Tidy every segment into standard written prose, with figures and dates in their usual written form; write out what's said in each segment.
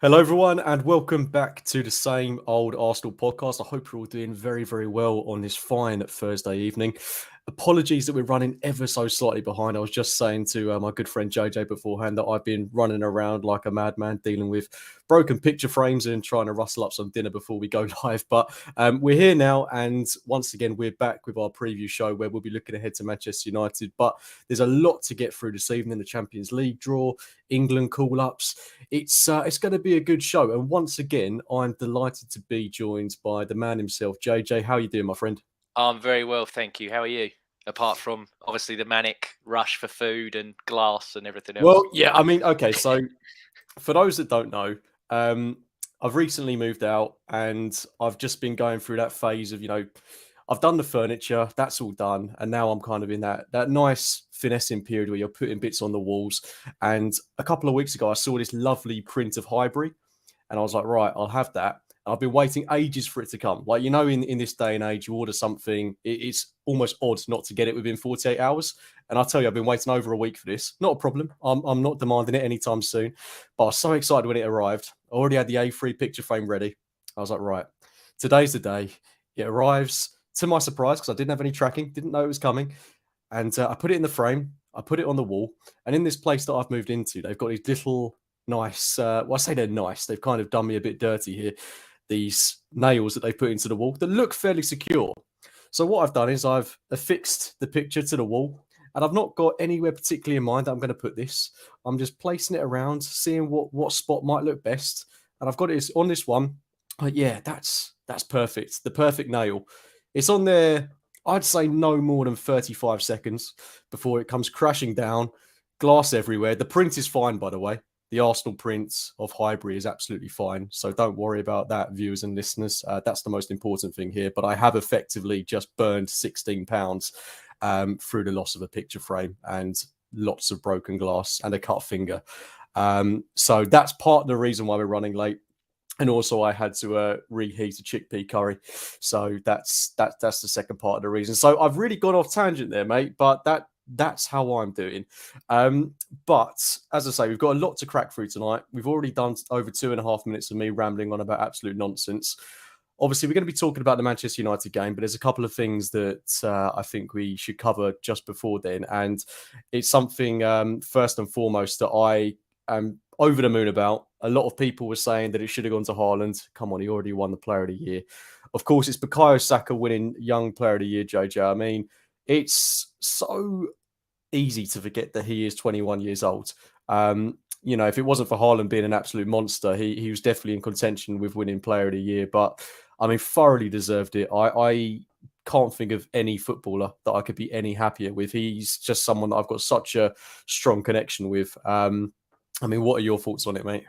Hello, everyone, and welcome back to the Same Old Arsenal podcast. I hope you're all doing very, very well on this fine Thursday evening. Apologies that we're running ever so slightly behind. I was just saying to my good friend JJ beforehand that I've been running around like a madman dealing with broken picture frames and trying to rustle up some dinner before we go live. But we're here now, and once again, we're back with our preview show where we'll be looking ahead to Manchester United. But there's a lot to get through this evening. The Champions League draw, England call-ups. It's going to be a good show. And once again, I'm delighted to be joined by the man himself, JJ. How are you doing, my friend? I'm very well, thank you. How are you? Apart from obviously the manic rush for food and glass and everything else. Well, yeah, I mean, okay. So for those that don't know, I've recently moved out and I've just been going through that phase of, I've done the furniture, that's all done. And now I'm kind of in that nice finessing period where you're putting bits on the walls. And a couple of weeks ago, I saw this lovely print of Highbury. And I was like, right, I'll have that. And I've been waiting ages for it to come. Like, in this day and age, you order something, it's almost odd not to get it within 48 hours. And I'll tell you, I've been waiting over a week for this. Not a problem. I'm not demanding it anytime soon. But I was so excited when it arrived. I already had the A3 picture frame ready. I was like, right, today's the day. It arrives to my surprise because I didn't have any tracking, didn't know it was coming. And I put it in the frame. I put it on the wall. And in this place that I've moved into, they've got these little nice, well, I say they're nice. They've kind of done me a bit dirty here. These nails that they put into the wall that look fairly secure. So what I've done is I've affixed the picture to the wall and I've not got anywhere particularly in mind that I'm going to put this. I'm just placing it around, seeing what spot might look best. And I've got it on this one. Yeah, that's perfect. The perfect nail. It's on there, I'd say no more than 35 seconds before it comes crashing down. Glass everywhere. The print is fine, by the way. The Arsenal print of Highbury is absolutely fine. So don't worry about that, viewers and listeners. That's the most important thing here. But I have effectively just burned £16 through the loss of a picture frame and lots of broken glass and a cut finger. So that's part of the reason why we're running late. And also, I had to reheat a chickpea curry, so that's the second part of the reason. So I've really gone off tangent there, mate. But that's how I'm doing. But as I say, we've got a lot to crack through tonight. We've already done over 2.5 minutes of me rambling on about absolute nonsense. Obviously, we're going to be talking about the Manchester United game, but there's a couple of things that I think we should cover just before then. And it's something, first and foremost, that I am over the moon about. A lot of people were saying that it should have gone to Haaland. Come on, he already won the Player of the Year. Of course, it's Bukayo Saka winning Young Player of the Year, JJ. I mean, it's so easy to forget that he is 21 years old. If it wasn't for Haaland being an absolute monster, he was definitely in contention with winning Player of the Year. But, I mean, thoroughly deserved it. I can't think of any footballer that I could be any happier with. He's just someone that I've got such a strong connection with. I mean, what are your thoughts on it, mate?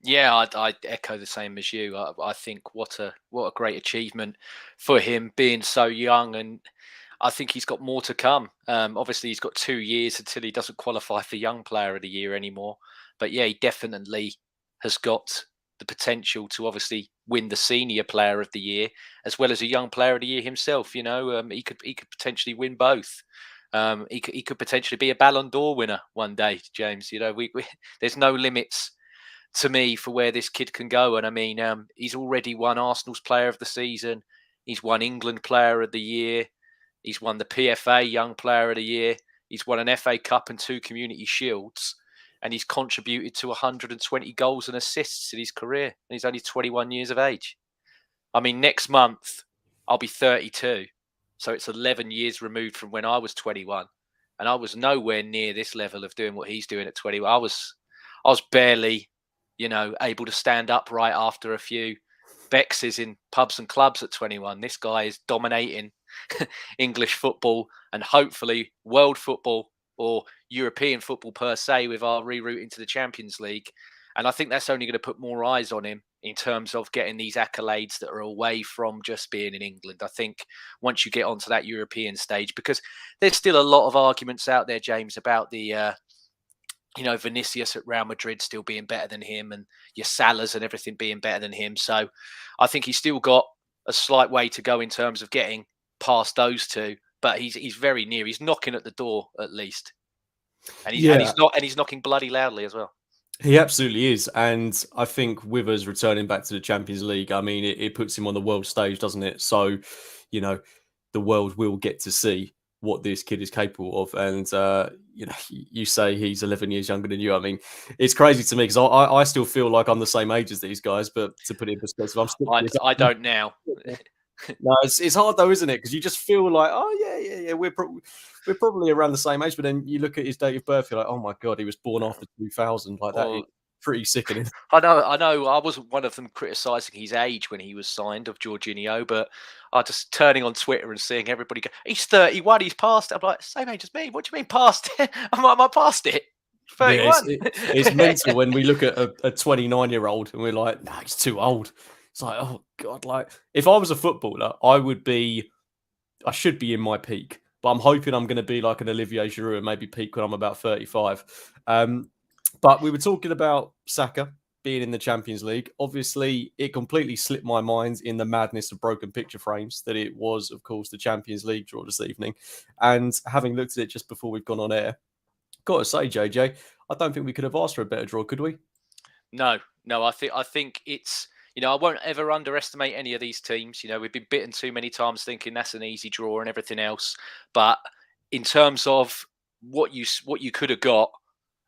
Yeah, I echo the same as you. I think what a great achievement for him being so young, and I think he's got more to come. Obviously, he's got 2 years until he doesn't qualify for Young Player of the Year anymore. But yeah, he definitely has got the potential to obviously win the Senior Player of the Year as well as a Young Player of the Year himself. He could potentially win both. He could potentially be a Ballon d'Or winner one day, James. There's no limits to me for where this kid can go. And I mean, he's already won Arsenal's Player of the Season. He's won England Player of the Year. He's won the PFA Young Player of the Year. He's won an FA Cup and 2 Community Shields. And he's contributed to 120 goals and assists in his career. And he's only 21 years of age. I mean, next month, I'll be 32. So it's 11 years removed from when I was 21. And I was nowhere near this level of doing what he's doing at 21. I was barely, able to stand upright after a few Bexes in pubs and clubs at 21. This guy is dominating English football and hopefully world football or European football per se with our reroute into the Champions League. And I think that's only going to put more eyes on him in terms of getting these accolades that are away from just being in England. I think once you get onto that European stage, because there's still a lot of arguments out there, James, about the Vinicius at Real Madrid still being better than him and your Salahs and everything being better than him. So I think he's still got a slight way to go in terms of getting past those two, but he's very near. He's knocking at the door at least. And he's knocking bloody loudly as well. He absolutely is. And I think with us returning back to the Champions League, I mean, it puts him on the world stage, doesn't it? So, you know, the world will get to see what this kid is capable of. And, you say he's 11 years younger than you. I mean, it's crazy to me because I still feel like I'm the same age as these guys. But to put it in perspective, I'm still. I don't now. No, it's hard though, isn't it? Because you just feel like, oh yeah, we're probably around the same age. But then you look at his date of birth, you're like, oh my god, he was born after 2000. Like that is Well, pretty sickening. I know. I wasn't one of them criticising his age when he was signed of Jorginho, but I just turning on Twitter and seeing everybody go, "He's 31. He's past it." I'm like, same age as me. What do you mean past it? Am I past it? Yeah, 31. it's mental when we look at a 29-year-old and we're like, nah, he's too old. It's like, oh god, like if I was a footballer, I should be in my peak, but I'm hoping I'm going to be like an Olivier Giroud and maybe peak when I'm about 35. But we were talking about Saka being in the Champions League. Obviously, it completely slipped my mind in the madness of broken picture frames that it was, of course, the Champions League draw this evening. And having looked at it just before we've gone on air, got to say, JJ, I don't think we could have asked for a better draw, could we? No, no. I think it's, I won't ever underestimate any of these teams. We've been bitten too many times thinking that's an easy draw and everything else. But in terms of what you could have got,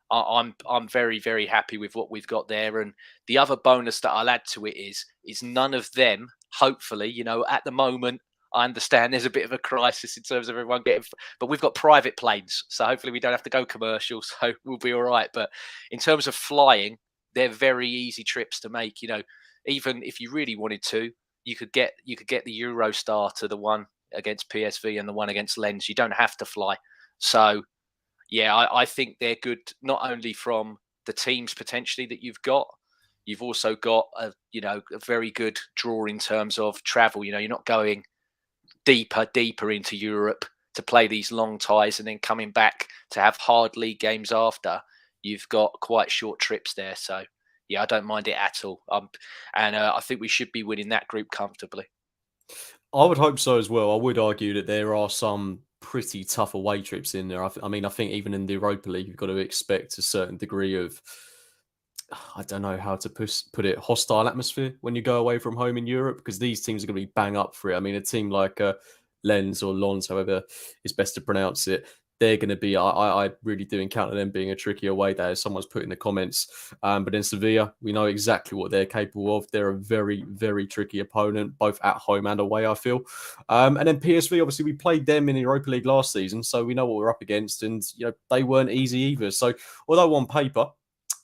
I'm very very happy with what we've got there. And the other bonus that I'll add to it is none of them. Hopefully, at the moment, I understand there's a bit of a crisis in terms of everyone getting, but we've got private planes, so hopefully we don't have to go commercial, so we'll be all right. But in terms of flying, they're very easy trips to make. Even if you really wanted to, you could get the Eurostar to the one against PSV and the one against Lens. You don't have to fly. So yeah, I think they're good not only from the teams potentially that you've got. You've also got a very good draw in terms of travel. You're not going deeper into Europe to play these long ties and then coming back to have hard league games after. You've got quite short trips there, so yeah, I don't mind it at all. And I think we should be winning that group comfortably. I would hope so as well. I would argue that there are some pretty tough away trips in there. I mean, I think even in the Europa League, you've got to expect a certain degree of, I don't know how to put it, hostile atmosphere when you go away from home in Europe, because these teams are going to be bang up for it. I mean, a team like Lens or Lons, however is best to pronounce it, they're going to be, I really do encounter them being a tricky away day, as someone's put in the comments. But in Sevilla, we know exactly what they're capable of. They're a very, very tricky opponent, both at home and away, I feel. And then PSV, obviously, we played them in the Europa League last season, so we know what we're up against. And, they weren't easy either. So, although on paper,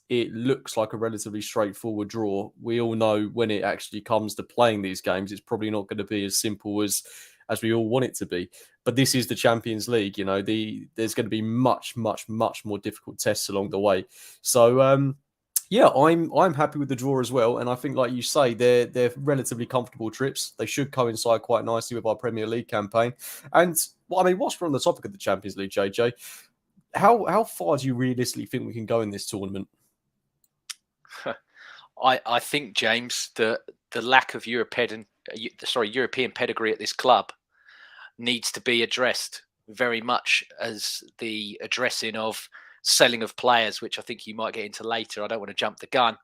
it looks like a relatively straightforward draw, we all know when it actually comes to playing these games, it's probably not going to be as simple as we all want it to be. But this is the Champions League, there's going to be much, much, much more difficult tests along the way. So yeah, I'm happy with the draw as well, and I think, like you say, they're relatively comfortable trips. They should coincide quite nicely with our Premier League campaign. And well, I mean, whilst we're on the topic of the Champions League, JJ, how far do you realistically think we can go in this tournament? I think, James, the lack of European pedigree at this club needs to be addressed very much as the addressing of selling of players, which I think you might get into later. I don't want to jump the gun.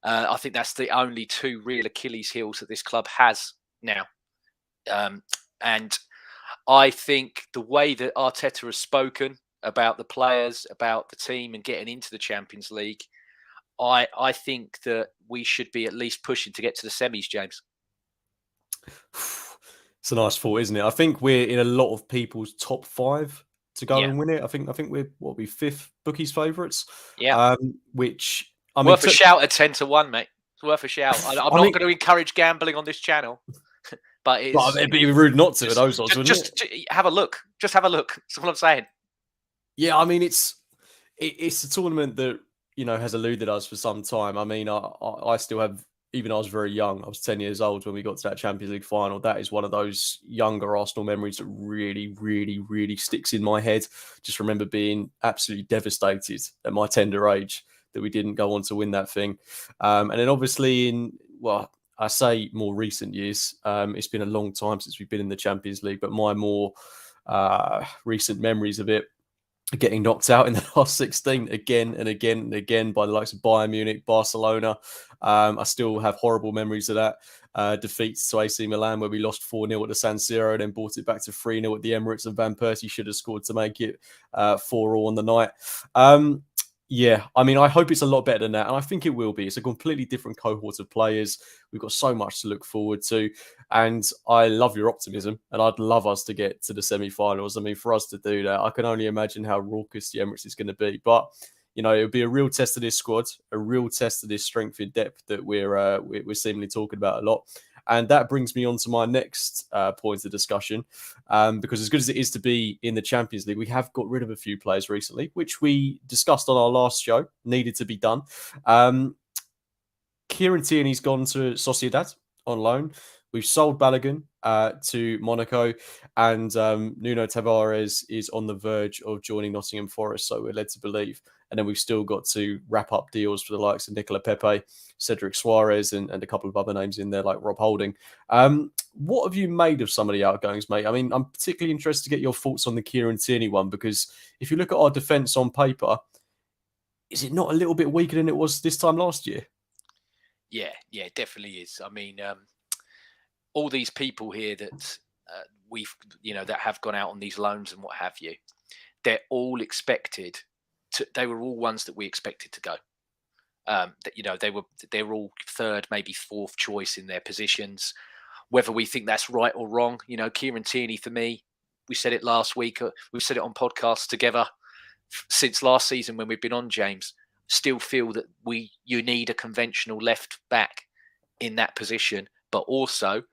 I think that's the only two real Achilles heels that this club has now. And I think the way that Arteta has spoken about the players, about the team, and getting into the Champions League, I think that we should be at least pushing to get to the semis, James. It's a nice thought, isn't it? I think we're in a lot of people's top five to go Yeah, and win it. I think we're fifth bookies favourites. yeah. Which I mean, Worth a shout at 10-1, mate. It's worth a shout. I'm I not mean, going to encourage gambling on this channel, but well, it's it'd be rude not to at just those odds, wouldn't it? just have a look. Just have a look. That's all I'm saying. Yeah, I mean, it's a tournament that has eluded us for some time. I mean, I still have, even I was very young. I was 10 years old when we got to that Champions League final. That is one of those younger Arsenal memories that really, really, really sticks in my head. Just remember being absolutely devastated at my tender age that we didn't go on to win that thing. And then obviously I say more recent years, it's been a long time since we've been in the Champions League, but my more recent memories of it, getting knocked out in the last 16 again and again and again by the likes of Bayern Munich, Barcelona. I still have horrible memories of that defeat to AC Milan, where we lost 4-0 at the San Siro, then brought it back to 3-0 at the Emirates, and Van Persie should have scored to make it 4-4 on the night. Yeah, I mean, I hope it's a lot better than that, and I think it will be. It's a completely different cohort of players. We've got so much to look forward to, and I love your optimism, and I'd love us to get to the semi-finals. I mean, for us to do that, I can only imagine how raucous the Emirates is going to be. But you know, it'll be a real test of this squad, a real test of this strength in depth that we're seemingly talking about a lot. And that brings me on to my next point of discussion. Because as good as it is to be in the Champions League, we have got rid of a few players recently, which we discussed on our last show, needed to be done. Kieran Tierney's gone to Sociedad on loan. We've sold Balogun to Monaco, and Nuno Tavares is on the verge of joining Nottingham Forest, so we're led to believe. And then we've still got to wrap up deals for the likes of Nicola Pepe, Cedric Suarez, and a couple of other names in there like Rob Holding. What have you made of some of the outgoings, mate? I mean, I'm particularly interested to get your thoughts on the Kieran Tierney one, because if you look at our defence on paper, is it not a little bit weaker than it was this time last year? Yeah, it definitely is. I mean, all these people here that that have gone out on these loans and what have you, they're all expected to. They were all ones that we expected to go. They're all third, maybe fourth choice in their positions. Whether we think that's right or wrong, Kieran Tierney, for me, we said it last week. We've said it on podcasts together since last season when we've been on, James. Still feel that you need a conventional left back in that position, but also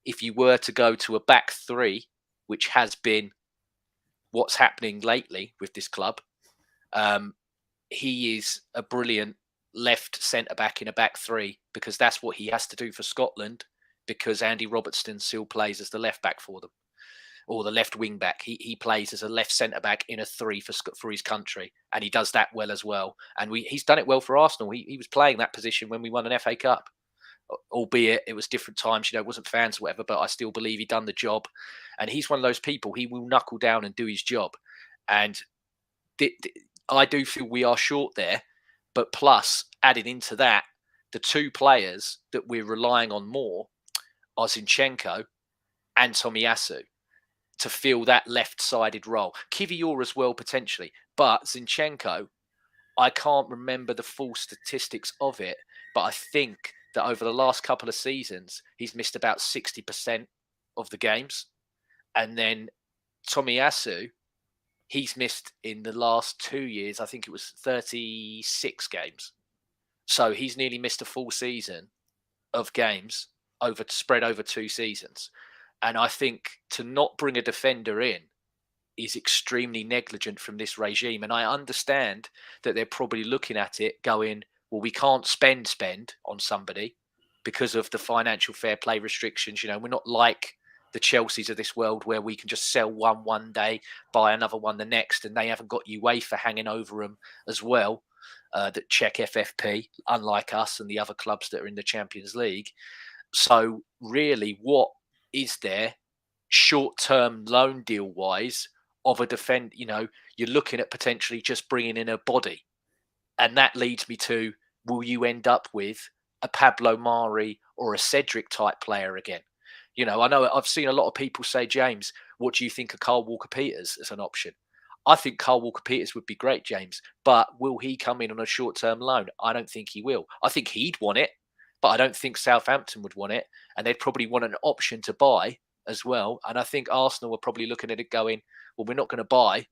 if you were to go to a back three, which has been what's happening lately with this club, he is a brilliant left centre back in a back three, because that's what he has to do for Scotland, because Andy Robertson still plays as the left back for them, or the left wing back. He plays as a left centre back in a three for his country, and he does that well as well. And he's done it well for Arsenal. He was playing that position when we won an FA Cup, albeit it was different times. It wasn't fans or whatever, but I still believe he done the job. And he's one of those people. He will knuckle down and do his job. And I do feel we are short there. But plus, added into that, the two players that we're relying on more are Zinchenko and Tomiyasu to fill that left-sided role. Kivior as well, potentially. But Zinchenko, I can't remember the full statistics of it, but I think that over the last couple of seasons, he's missed about 60% of the games. And then Tomiyasu, he's missed in the last 2 years, I think it was 36 games. So he's nearly missed a full season of games spread over 2 seasons. And I think to not bring a defender in is extremely negligent from this regime. And I understand that they're probably looking at it going, well, we can't spend on somebody because of the financial fair play restrictions. We're not like the Chelseas of this world where we can just sell one day, buy another one the next, and they haven't got UEFA hanging over them as well, that check FFP, unlike us and the other clubs that are in the Champions League. So really, what is there short-term loan deal-wise of a defend? You're looking at potentially just bringing in a body. And that leads me to, will you end up with a Pablo Mari or a Cedric type player again? I know I've seen a lot of people say, James, what do you think of Kyle Walker-Peters as an option? I think Kyle Walker-Peters would be great, James, but will he come in on a short-term loan? I don't think he will. I think he'd want it, but I don't think Southampton would want it, and they'd probably want an option to buy as well. And I think Arsenal were probably looking at it going, well, we're not going to buy.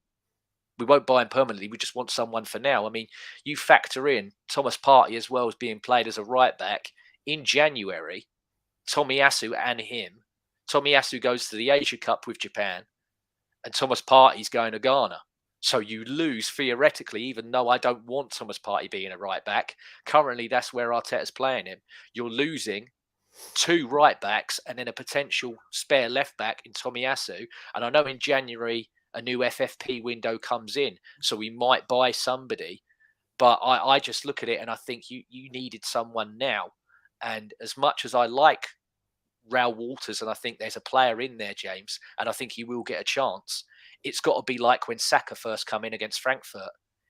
We won't buy him permanently. We just want someone for now. I mean, you factor in Thomas Partey as well as being played as a right back. In January, Tomiyasu and him. Tomiyasu goes to the Asia Cup with Japan, and Thomas Partey's going to Ghana. So you lose theoretically, even though I don't want Thomas Partey being a right back. Currently, that's where Arteta's playing him. You're losing 2 right backs and then a potential spare left back in Tomiyasu. And I know in January, a new FFP window comes in, so we might buy somebody. But I just look at it and I think you needed someone now. And as much as I like Raul Walters, and I think there's a player in there, James, and I think he will get a chance, it's got to be like when Saka first come in against Frankfurt.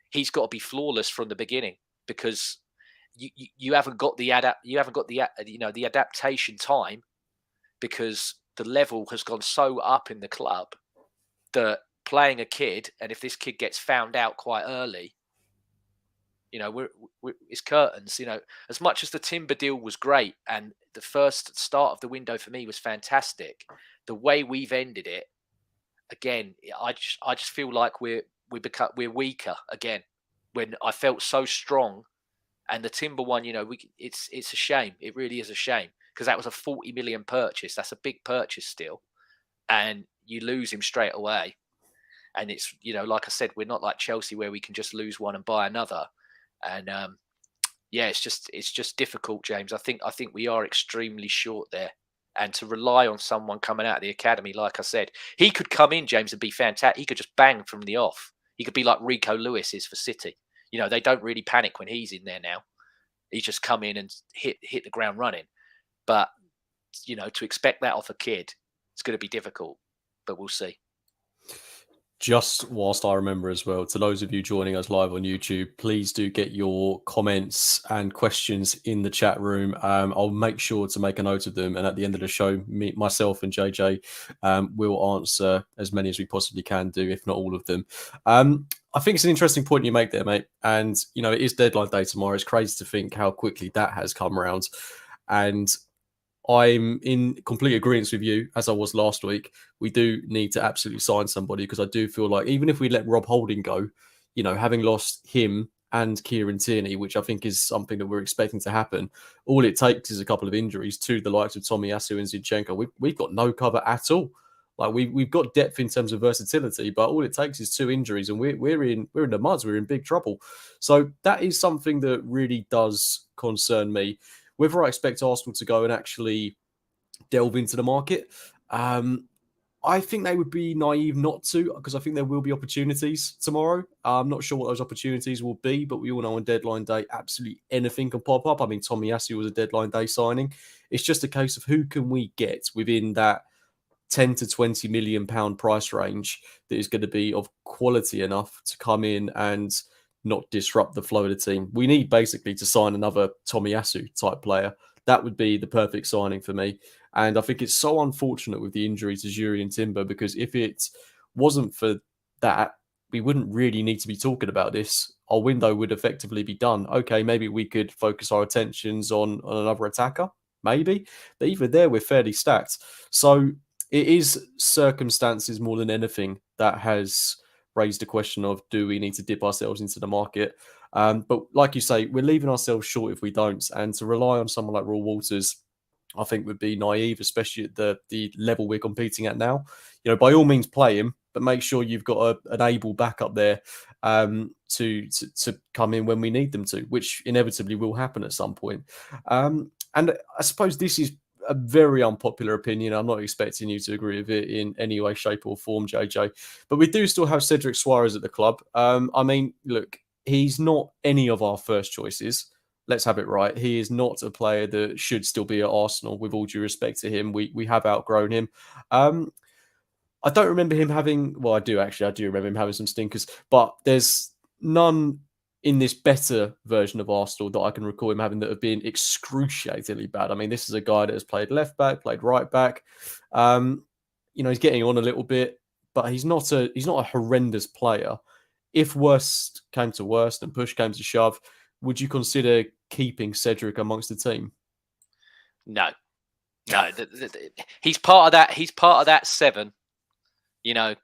He's got to be flawless from the beginning, because you haven't got the the adaptation time, because the level has gone so up in the club that playing a kid, and if this kid gets found out quite early, it's curtains. As much as the Timber deal was great and the first start of the window for me was fantastic, the way we've ended it, again, I just feel like we're weaker again. When I felt so strong, and the Timber one, it's a shame. It really is a shame, because that was a 40 million purchase. That's a big purchase still, and you lose him straight away. And it's like I said, we're not like Chelsea where we can just lose one and buy another. And it's just difficult, James. I think we are extremely short there. And to rely on someone coming out of the academy, like I said, he could come in, James, and be fantastic. He could just bang from the off. He could be like Rico Lewis is for City. They don't really panic when he's in there now. He just come in and hit the ground running. But to expect that off a kid, it's going to be difficult. But we'll see. Just whilst I remember as well, to those of you joining us live on YouTube, please do get your comments and questions in the chat room. I'll make sure to make a note of them. And at the end of the show, myself and JJ will answer as many as we possibly can do, if not all of them. I think it's an interesting point you make there, mate. And, it is deadline day tomorrow. It's crazy to think how quickly that has come around. And I'm in complete agreement with you, as I was last week. We do need to absolutely sign somebody, because I do feel like even if we let Rob Holding go, having lost him and Kieran Tierney, which I think is something that we're expecting to happen, all it takes is a couple of injuries to the likes of Tomiyasu and Zinchenko. We've got no cover at all. Like we've got depth in terms of versatility, but all it takes is 2 injuries, and we're in the muds. We're in big trouble. So that is something that really does concern me. Whether I expect Arsenal to go and actually delve into the market, I think they would be naive not to, because I think there will be opportunities tomorrow. I'm not sure what those opportunities will be, but we all know on deadline day, absolutely anything can pop up. I mean, Tomiyasu was a deadline day signing. It's just a case of who can we get within that 10 to 20 million pound price range that is going to be of quality enough to come in and not disrupt the flow of the team. We need basically to sign another Tomiyasu type player. That would be the perfect signing for me. And I think it's so unfortunate with the injury to Juri and Timber, because if it wasn't for that, we wouldn't really need to be talking about this. Our window would effectively be done. Okay, maybe we could focus our attentions on another attacker, maybe. But even there, we're fairly stacked. So it is circumstances more than anything that has raised the question of, do we need to dip ourselves into the market? But like you say, we're leaving ourselves short if we don't. And to rely on someone like Raw Waters, I think would be naive, especially at the level we're competing at now. By all means play him, but make sure you've got an able backup there to come in when we need them to, which inevitably will happen at some point. And I suppose this is a very unpopular opinion. I'm not expecting you to agree with it in any way, shape or form, JJ. But we do still have Cedric Suarez at the club. I mean, look, he's not any of our first choices. Let's have it right. He is not a player that should still be at Arsenal, with all due respect to him. We have outgrown him. I don't remember him having... Well, I do actually. I do remember him having some stinkers. But there's none in this better version of Arsenal that I can recall him having that have been excruciatingly bad. I mean, this is a guy that has played left back, played right back. He's getting on a little bit, but he's not a horrendous player. If worst came to worst and push came to shove, would you consider keeping Cedric amongst the team? No. He's part of that. He's part of that 7. They were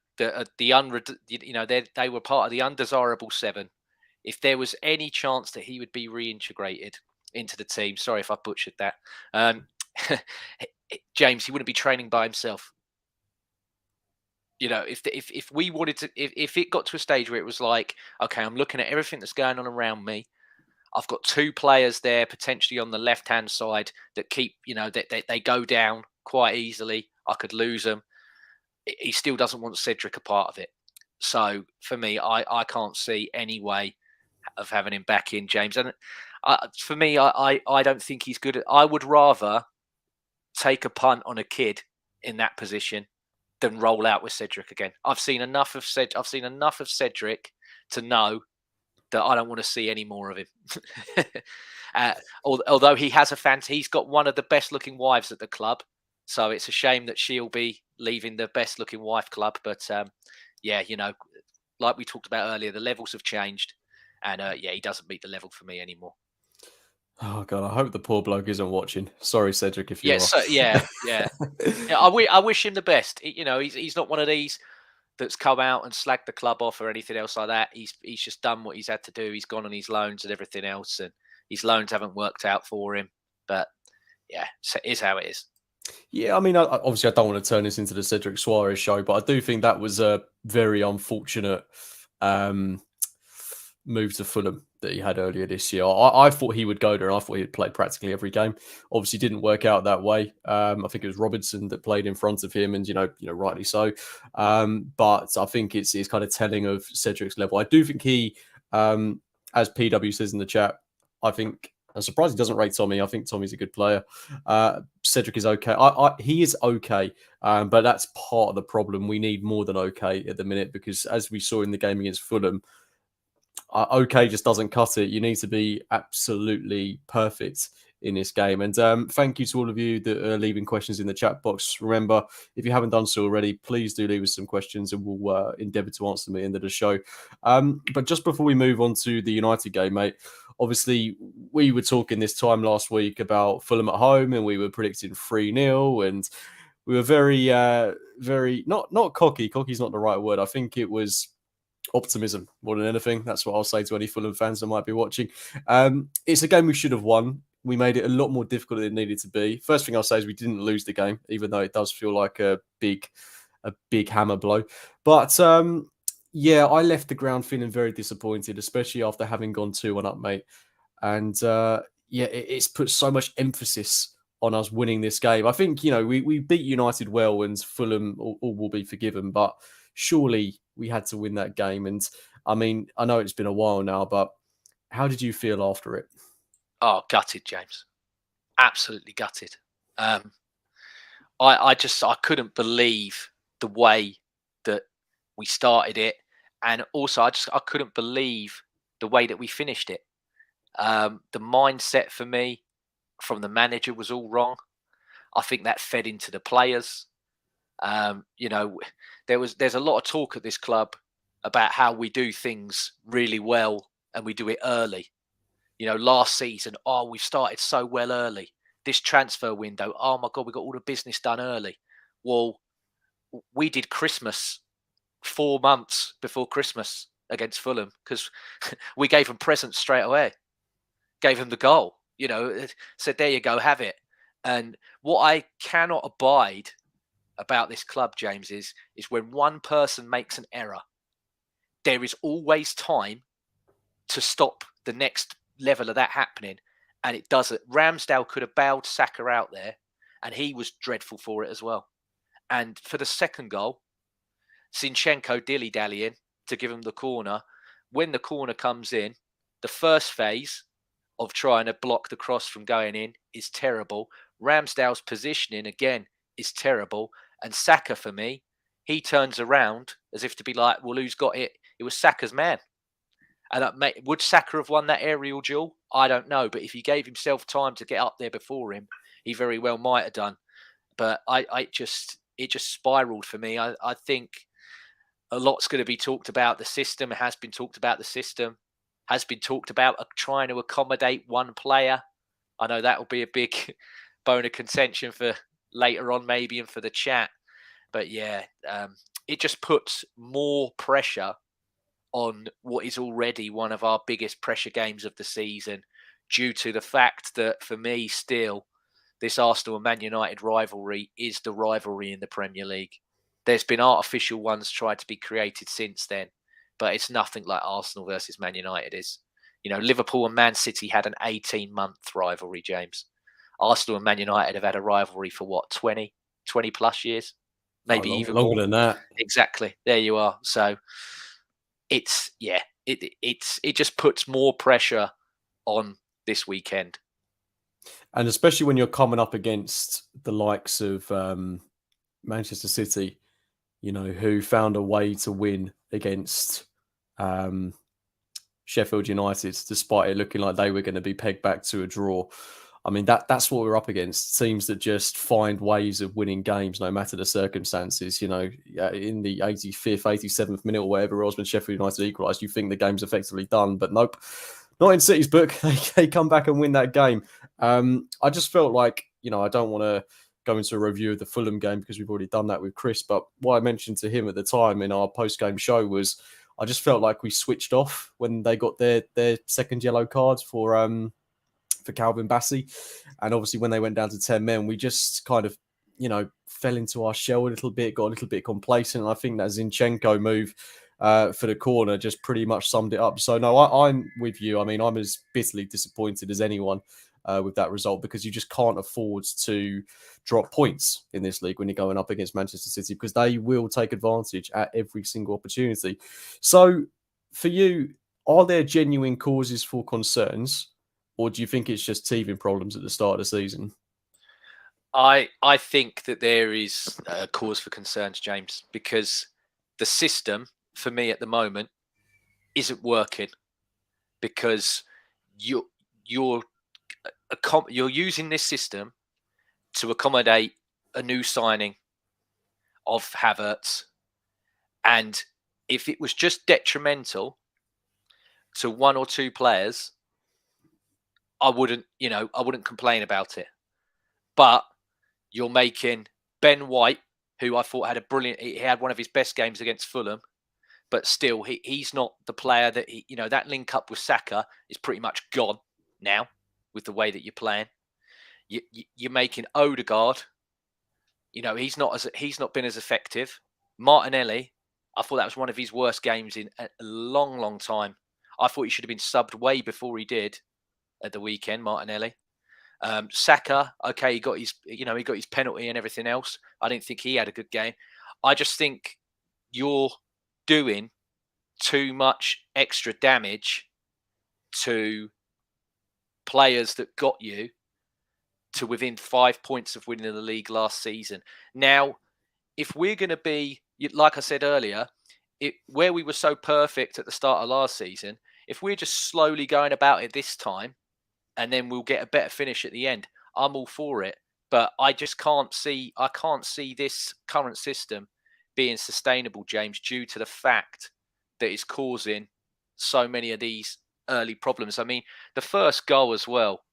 part of the undesirable 7. If there was any chance that he would be reintegrated into the team, sorry if I butchered that, James, he wouldn't be training by himself. If we wanted to, if it got to a stage where it was like, okay, I'm looking at everything that's going on around me. I've got 2 players there potentially on the left-hand side that keep, they go down quite easily. I could lose them. He still doesn't want Cedric a part of it. So for me, I can't see any way of having him back in, James. And for me, I don't think he's good. I would rather take a punt on a kid in that position than roll out with Cedric again. I've seen enough of Cedric to know that I don't want to see any more of him. Although he has he's got one of the best looking wives at the club, so it's a shame that she'll be leaving the best looking wife club. But yeah, like we talked about earlier, the levels have changed, and yeah, he doesn't meet the level for me anymore. Oh God, I hope the poor bloke isn't watching. Sorry, Cedric, if you Yeah, are. so yeah. I wish him the best. He's not one of these that's come out and slagged the club off or anything else like that. He's just done what he's had to do. He's gone on his loans and everything else, and his loans haven't worked out for him. But yeah, it is how it is. Yeah, I mean, obviously, I don't want to turn this into the Cedric Suarez show, but I do think that was a very unfortunate move to Fulham that he had earlier this year. I thought he would go there, and I thought he'd play practically every game. Obviously, didn't work out that way. I think it was Robinson that played in front of him, and rightly so. But I think it's kind of telling of Cedric's level. I do think he, as PW says in the chat, I'm surprised he doesn't rate Tommy. I think Tommy's a good player. Cedric is okay. He is okay, but that's part of the problem. We need more than okay at the minute, because as we saw in the game against Fulham, okay just doesn't cut it. You need to be absolutely perfect in this game. And thank you to all of you that are leaving questions in the chat box. Remember, if you haven't done so already, please do leave us some questions, and we'll endeavour to answer them at the end of the show. But just before we move on to the United game, mate, obviously we were talking this time last week about Fulham at home, and we were predicting 3-0, and we were very, very not cocky. Cocky's not the right word. I think it was optimism more than anything. That's what I'll say to any Fulham fans that might be watching. It's a game we should have won. We made it a lot more difficult than it needed to be. First thing I'll say is we didn't lose the game, even though it does feel like a big hammer blow. But yeah, I left the ground feeling very disappointed, especially after having gone 2-1 up, mate. And yeah, it's put so much emphasis on us winning this game. I think, we beat United well, and Fulham all will be forgiven, but surely we had to win that game. And I mean, I know it's been a while now, but how did you feel after it? Oh, gutted, James. Absolutely gutted. I couldn't believe the way that we started it, and also I couldn't believe the way that we finished it. The mindset for me from the manager was all wrong. I think that fed into the players. There's a lot of talk at this club about how we do things really well and we do it early. Last season, we've started so well early. This transfer window, oh my God, we got all the business done early. Well, we did Christmas 4 months before Christmas against Fulham, because we gave them presents straight away. Gave them the goal, said, there you go, have it. And what I cannot abide about this club, James, is when one person makes an error, there is always time to stop the next level of that happening, and it doesn't. Ramsdale could have bailed Saka out there, and he was dreadful for it as well. And for the second goal, Zinchenko dilly-dallying to give him the corner. When the corner comes in, the first phase of trying to block the cross from going in is terrible. Ramsdale's positioning, again, is terrible. And Saka, for me, he turns around as if to be like, well, who's got it? It was Saka's man. And would Saka have won that aerial duel? I don't know. But if he gave himself time to get up there before him, he very well might have done. But it just spiraled for me. I think a lot's going to be talked about the system. It has been talked about the system. Has been talked about trying to accommodate one player. I know that will be a big bone of contention for later on, maybe, and for the chat. But yeah, it just puts more pressure on what is already one of our biggest pressure games of the season, due to the fact that, for me, still, this Arsenal and Man United rivalry is the rivalry in the Premier League. There's been artificial ones tried to be created since then, but it's nothing like Arsenal versus Man United is. Liverpool and Man City had an 18-month rivalry, James. Arsenal and Man United have had a rivalry for what, 20 plus years? Maybe even longer more than that. Exactly. There you are. So it just puts more pressure on this weekend. And especially when you're coming up against the likes of Manchester City, who found a way to win against Sheffield United, despite it looking like they were going to be pegged back to a draw. I mean, that's what we're up against. Teams that just find ways of winning games, no matter the circumstances. In the 85th, 87th minute or whatever it was when Sheffield United equalised, you think the game's effectively done. But nope, not in City's book. They come back and win that game. I just felt like, I don't want to go into a review of the Fulham game because we've already done that with Chris. But what I mentioned to him at the time in our post-game show was I just felt like we switched off when they got their second yellow card for Calvin Bassey. And obviously when they went down to 10 men, we just kind of, fell into our shell a little bit, got a little bit complacent. And I think that Zinchenko move for the corner just pretty much summed it up. So no, I'm with you. I mean, I'm as bitterly disappointed as anyone with that result, because you just can't afford to drop points in this league when you're going up against Manchester City, because they will take advantage at every single opportunity. So for you, are there genuine causes for concerns, or do you think it's just teething problems at the start of the season? I think that there is a cause for concerns, James, because the system for me at the moment isn't working, because you're using this system to accommodate a new signing of Havertz, and if it was just detrimental to one or two players, I wouldn't complain about it. But you're making Ben White, who I thought he had one of his best games against Fulham, but still he's not the player that that link up with Saka is pretty much gone now with the way that you're playing. You're making Odegaard, he's not been as effective. Martinelli, I thought that was one of his worst games in a long, long time. I thought he should have been subbed way before he did at the weekend, Martinelli. Saka, okay, he got his penalty and everything else. I didn't think he had a good game. I just think you're doing too much extra damage to players that got you to within 5 points of winning the league last season. Now, if we're going to be, like I said earlier, where we were so perfect at the start of last season, if we're just slowly going about it this time, and then we'll get a better finish at the end, I'm all for it. But I can't see this current system being sustainable, James, due to the fact that it's causing so many of these early problems. I mean, the first goal as well,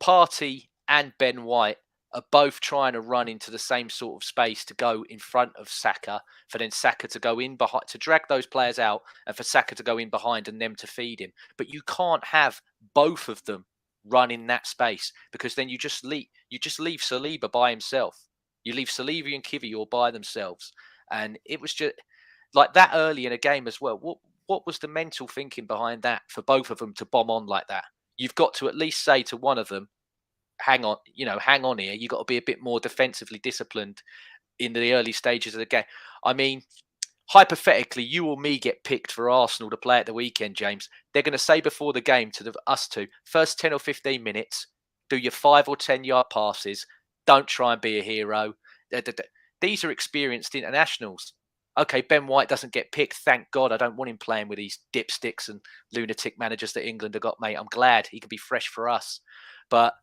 Partey and Ben White are both trying to run into the same sort of space to go in front of Saka, for then Saka to go in behind, to drag those players out, and for Saka to go in behind and them to feed him. But you can't have both of them run in that space, because then you just leave Saliba by himself. You leave Saliba and Kivior all by themselves. And it was just like that early in a game as well. What was the mental thinking behind that for both of them to bomb on like that? You've got to at least say to one of them, hang on here. You've got to be a bit more defensively disciplined in the early stages of the game. I mean, hypothetically, you or me get picked for Arsenal to play at the weekend, James. They're going to say before the game to us two, first 10 or 15 minutes, do your 5 or 10 yard passes. Don't try and be a hero. These are experienced internationals. Okay, Ben White doesn't get picked. Thank God. I don't want him playing with these dipsticks and lunatic managers that England have got, mate. I'm glad he can be fresh for us. But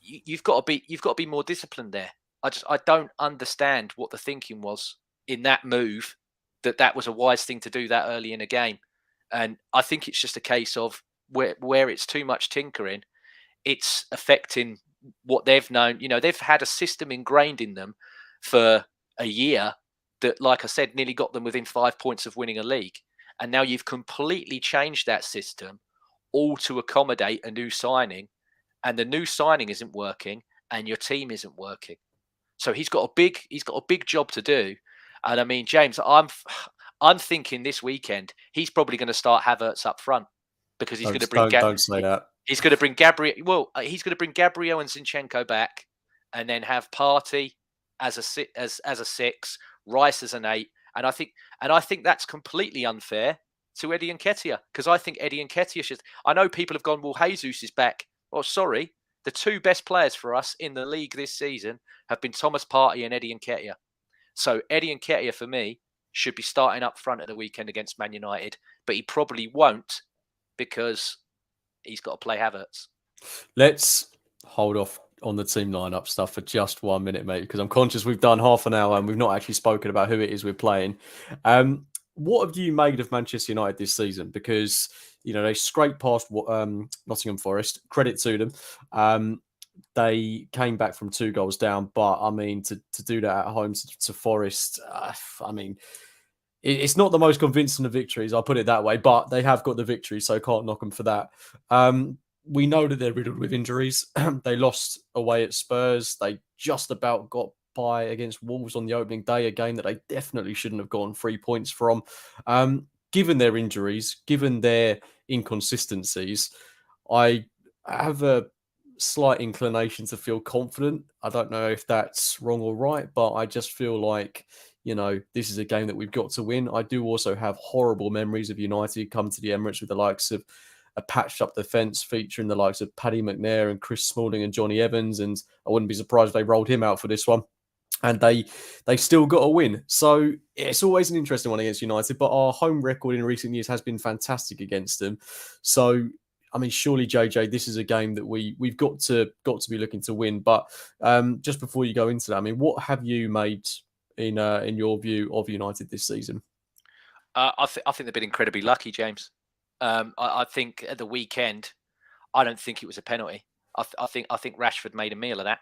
you've got to be more disciplined there. I don't understand what the thinking was in that move, that was a wise thing to do that early in a game. And I think it's just a case of where it's too much tinkering, it's affecting what they've known. They've had a system ingrained in them for a year that, like I said, nearly got them within 5 points of winning a league. And now you've completely changed that system all to accommodate a new signing, and the new signing isn't working and your team isn't working. So he's got a big job to do. And I mean, James, I'm thinking this weekend he's probably going to start Havertz up front, because he's going to bring don't say that. He's going to bring Gabriel. Well, he's going to bring Gabriel and Zinchenko back, and then have Partey as a 6, Rice as an 8, and I think that's completely unfair to Eddie Nketiah, because I think Eddie Nketiah should. I know people have gone, well, Jesus is back. Well, sorry, the two best players for us in the league this season have been Thomas Partey and Eddie Nketiah. So Eddie Nketiah, for me, should be starting up front at the weekend against Man United, but he probably won't because he's got to play Havertz. Let's hold off on the team lineup stuff for just 1 minute, mate, because I'm conscious we've done half an hour and we've not actually spoken about who it is we're playing. What have you made of Manchester United this season? Because, you know, they scraped past Nottingham Forest. Credit to them. They came back from 2 goals down, but I mean, to do that at home to Forest, I mean, it's not the most convincing of victories, I'll put it that way, but they have got the victory, so can't knock them for that. We know that they're riddled with injuries. They lost away at Spurs. They just about got by against Wolves on the opening day, a game that they definitely shouldn't have gotten 3 points from. Given their injuries, given their inconsistencies, I have a slight inclination to feel confident. I don't know if that's wrong or right, but I just feel like, you know, this is a game that we've got to win. I do also have horrible memories of United come to the Emirates with the likes of a patched up defence featuring the likes of Paddy McNair and Chris Smalling and Johnny Evans, and I wouldn't be surprised if they rolled him out for this one. And they still got a win. So it's always an interesting one against United, but our home record in recent years has been fantastic against them. So I mean, surely, JJ, this is a game that we've got to be looking to win. But just before you go into that, I mean, what have you made in your view of United this season? I think they've been incredibly lucky, James. I think at the weekend, I don't think it was a penalty. I think Rashford made a meal of that,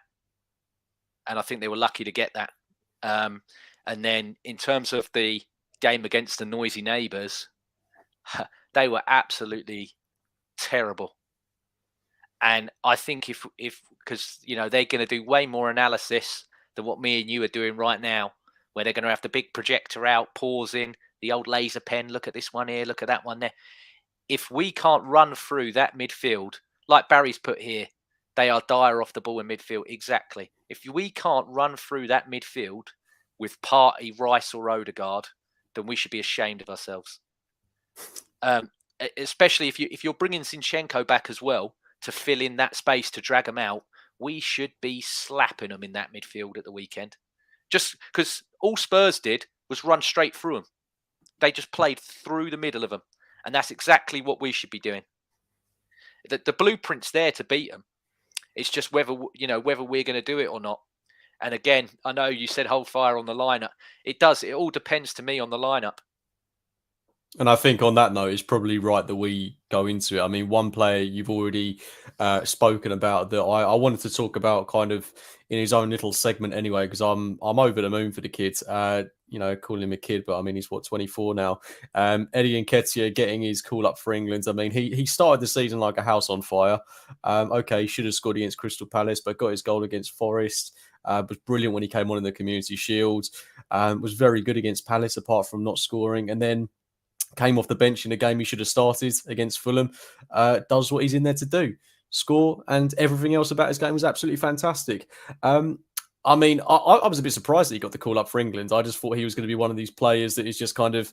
and I think they were lucky to get that. And then in terms of the game against the noisy neighbours, they were absolutely terrible. And I think if because you know they're going to do way more analysis than what me and you are doing right now, where they're going to have the big projector out, pausing the old laser pen. Look at this one here. Look at that one there. If we can't run through that midfield, like Barry's put here, they are dire off the ball in midfield. Exactly. If we can't run through that midfield with Partey, Rice, or Odegaard, then we should be ashamed of ourselves. Especially if you're bringing Zinchenko back as well to fill in that space to drag them out, we should be slapping them in that midfield at the weekend. Just because all Spurs did was run straight through them. They just played through the middle of them. And that's exactly what we should be doing. The blueprint's there to beat them. It's just whether we're going to do it or not. And again, I know you said hold fire on the lineup. It does. It all depends to me on the lineup. And I think on that note, it's probably right that we go into it. I mean, one player you've already spoken about that I wanted to talk about kind of in his own little segment anyway, because I'm over the moon for the kid. You know, calling him a kid, but I mean, he's 24 now. Eddie Nketiah getting his call up for England. I mean, he started the season like a house on fire. Okay, should have scored against Crystal Palace, but got his goal against Forest. Was brilliant when he came on in the Community Shield. Was very good against Palace, apart from not scoring. And then came off the bench in a game he should have started against Fulham, does what he's in there to do, score, and everything else about his game was absolutely fantastic. I mean, I was a bit surprised that he got the call up for England. I just thought he was going to be one of these players that is just kind of,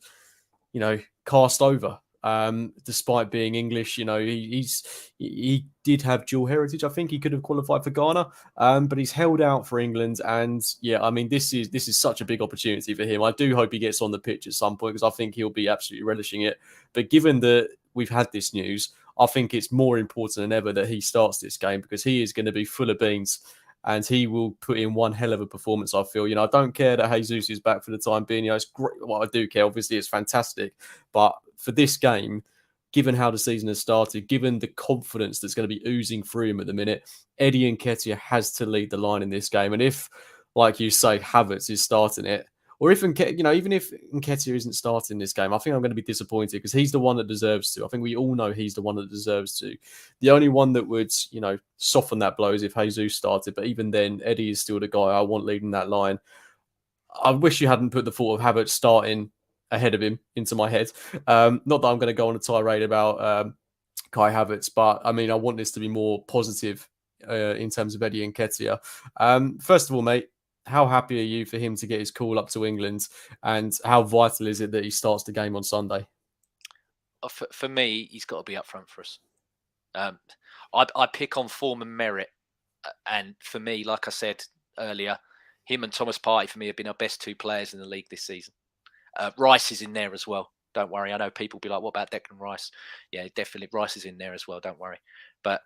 you know, cast over. Despite being English, you know, he did have dual heritage. I think he could have qualified for Ghana, but he's held out for England. And yeah, I mean, this is such a big opportunity for him. I do hope he gets on the pitch at some point because I think he'll be absolutely relishing it. But given that we've had this news, I think it's more important than ever that he starts this game because he is going to be full of beans. And he will put in one hell of a performance, I feel. You know, I don't care that Jesus is back for the time being. You know, it's great. Well, I do care. Obviously, it's fantastic. But for this game, given how the season has started, given the confidence that's going to be oozing through him at the minute, Eddie Nketiah has to lead the line in this game. And if, like you say, Havertz is starting it, or if even if Nketiah isn't starting this game, I think I'm going to be disappointed because he's the one that deserves to. I think we all know he's the one that deserves to. The only one that would, you know, soften that blow is if Jesus started. But even then, Eddie is still the guy I want leading that line. I wish you hadn't put the thought of Havertz starting ahead of him into my head. Not that I'm going to go on a tirade about Kai Havertz, but I mean, I want this to be more positive in terms of Eddie Nketiah. First of all, mate, how happy are you for him to get his call up to England, and how vital is it that he starts the game on Sunday? For me, he's got to be up front for us. I pick on form and merit, and for me, like I said earlier, him and Thomas Partey for me have been our best two players in the league this season. Rice is in there as well. Don't worry. I know people will be like, what about Declan Rice? Yeah, definitely Rice is in there as well. Don't worry. But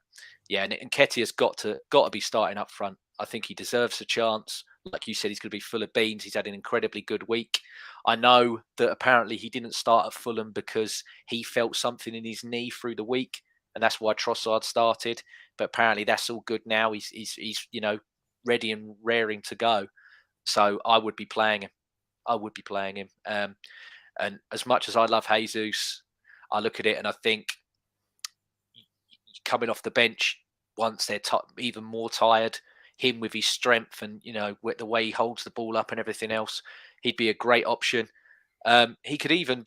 yeah, and Nketiah's got to be starting up front. I think he deserves a chance. Like you said, he's going to be full of beans. He's had an incredibly good week. I know that apparently he didn't start at Fulham because he felt something in his knee through the week, and that's why Trossard started. But apparently that's all good now. He's ready and raring to go. So I would be playing him. And as much as I love Jesus, I look at it and I think coming off the bench once they're even more tired, him with his strength and with the way he holds the ball up and everything else, he'd be a great option. He could even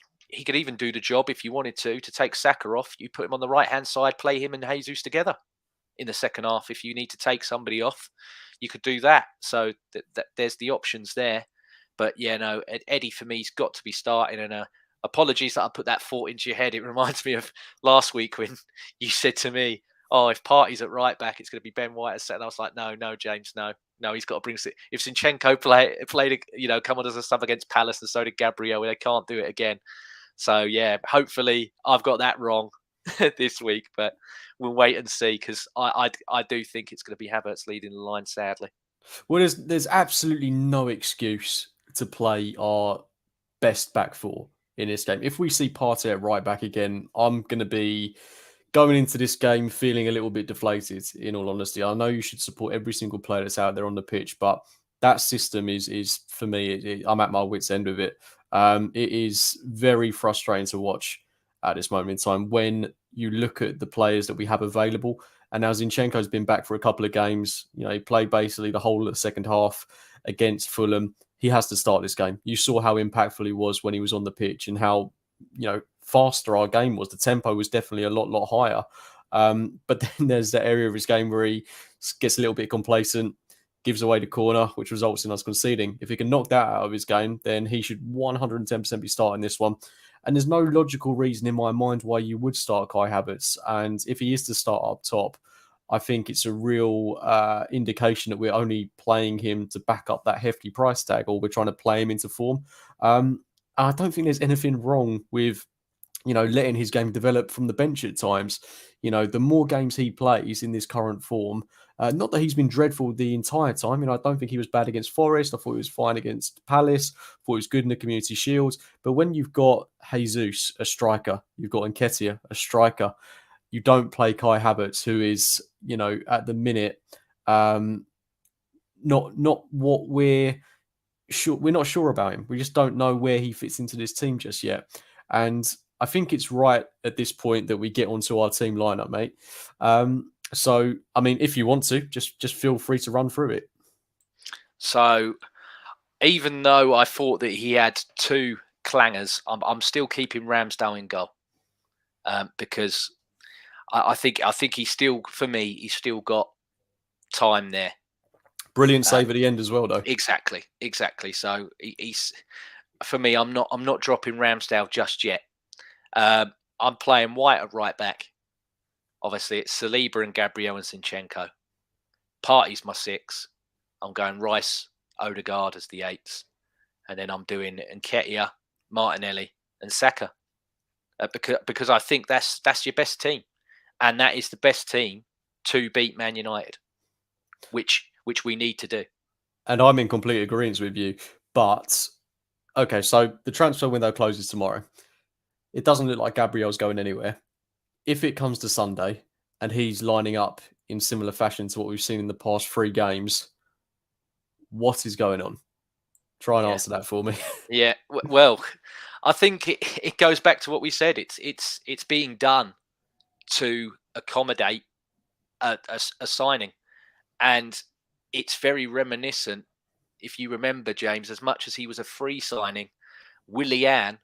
do the job if you wanted to take Saka off. You put him on the right hand side, play him and Jesus together in the second half. If you need to take somebody off, you could do that. So there's the options there. But yeah, no, Eddie for me has got to be starting. And apologies that I put that thought into your head. It reminds me of last week when you said to me, "Oh, if Partey's at right back, it's going to be Ben White at centre." I was like, "No, James, no, he's got to bring it." If Zinchenko played, come on as a sub against Palace, and so did Gabriel, they can't do it again. So yeah, hopefully I've got that wrong this week, but we'll wait and see because I do think it's going to be Havertz leading the line, sadly. Well, there's absolutely no excuse to play our best back four in this game. If we see Partey at right back again, I'm going to be going into this game feeling a little bit deflated, in all honesty. I know you should support every single player that's out there on the pitch, but that system is for me, I'm at my wit's end with it. It is very frustrating to watch at this moment in time when you look at the players that we have available. And now Zinchenko's been back for a couple of games. He played basically the whole of the second half against Fulham. He has to start this game. You saw how impactful he was when he was on the pitch and how, faster our game was. The tempo was definitely a lot higher. But then there's that area of his game where he gets a little bit complacent, gives away the corner, which results in us conceding. If he can knock that out of his game, then he should 110% be starting this one. And there's no logical reason in my mind why you would start Kai Havertz. And if he is to start up top, I think it's a real indication that we're only playing him to back up that hefty price tag, or we're trying to play him into form. I don't think there's anything wrong with, letting his game develop from the bench at times. The more games he plays in this current form, not that he's been dreadful the entire time. I don't think he was bad against Forest. I thought he was fine against Palace. I thought he was good in the Community Shield. But when you've got Jesus, a striker, you've got Nketiah, a striker, you don't play Kai Havertz, who is, at the minute, not what we're sure. We're not sure about him. We just don't know where he fits into this team just yet. And I think it's right at this point that we get onto our team lineup, mate. So, I mean, if you want to, just feel free to run through it. So, even though I thought that he had two clangers, I'm still keeping Ramsdale in goal because I think he's still, for me, he's still got time there. Brilliant save at the end as well, though. Exactly. So he's, for me, I'm not dropping Ramsdale just yet. I'm playing White at right back. Obviously, it's Saliba and Gabriel and Zinchenko. Partey's my 6. I'm going Rice, Odegaard as the 8s. And then I'm doing Nketiah, Martinelli and Saka. Because I think that's your best team. And that is the best team to beat Man United, which we need to do. And I'm in complete agreement with you. But, okay, so the transfer window closes tomorrow. It doesn't look like Gabriel's going anywhere. If it comes to Sunday and he's lining up in similar fashion to what we've seen in the past 3 games, what is going on? Try and answer that for me. Yeah, well, I think it goes back to what we said. It's being done to accommodate a signing, and it's very reminiscent. If you remember, James, as much as he was a free signing, Willian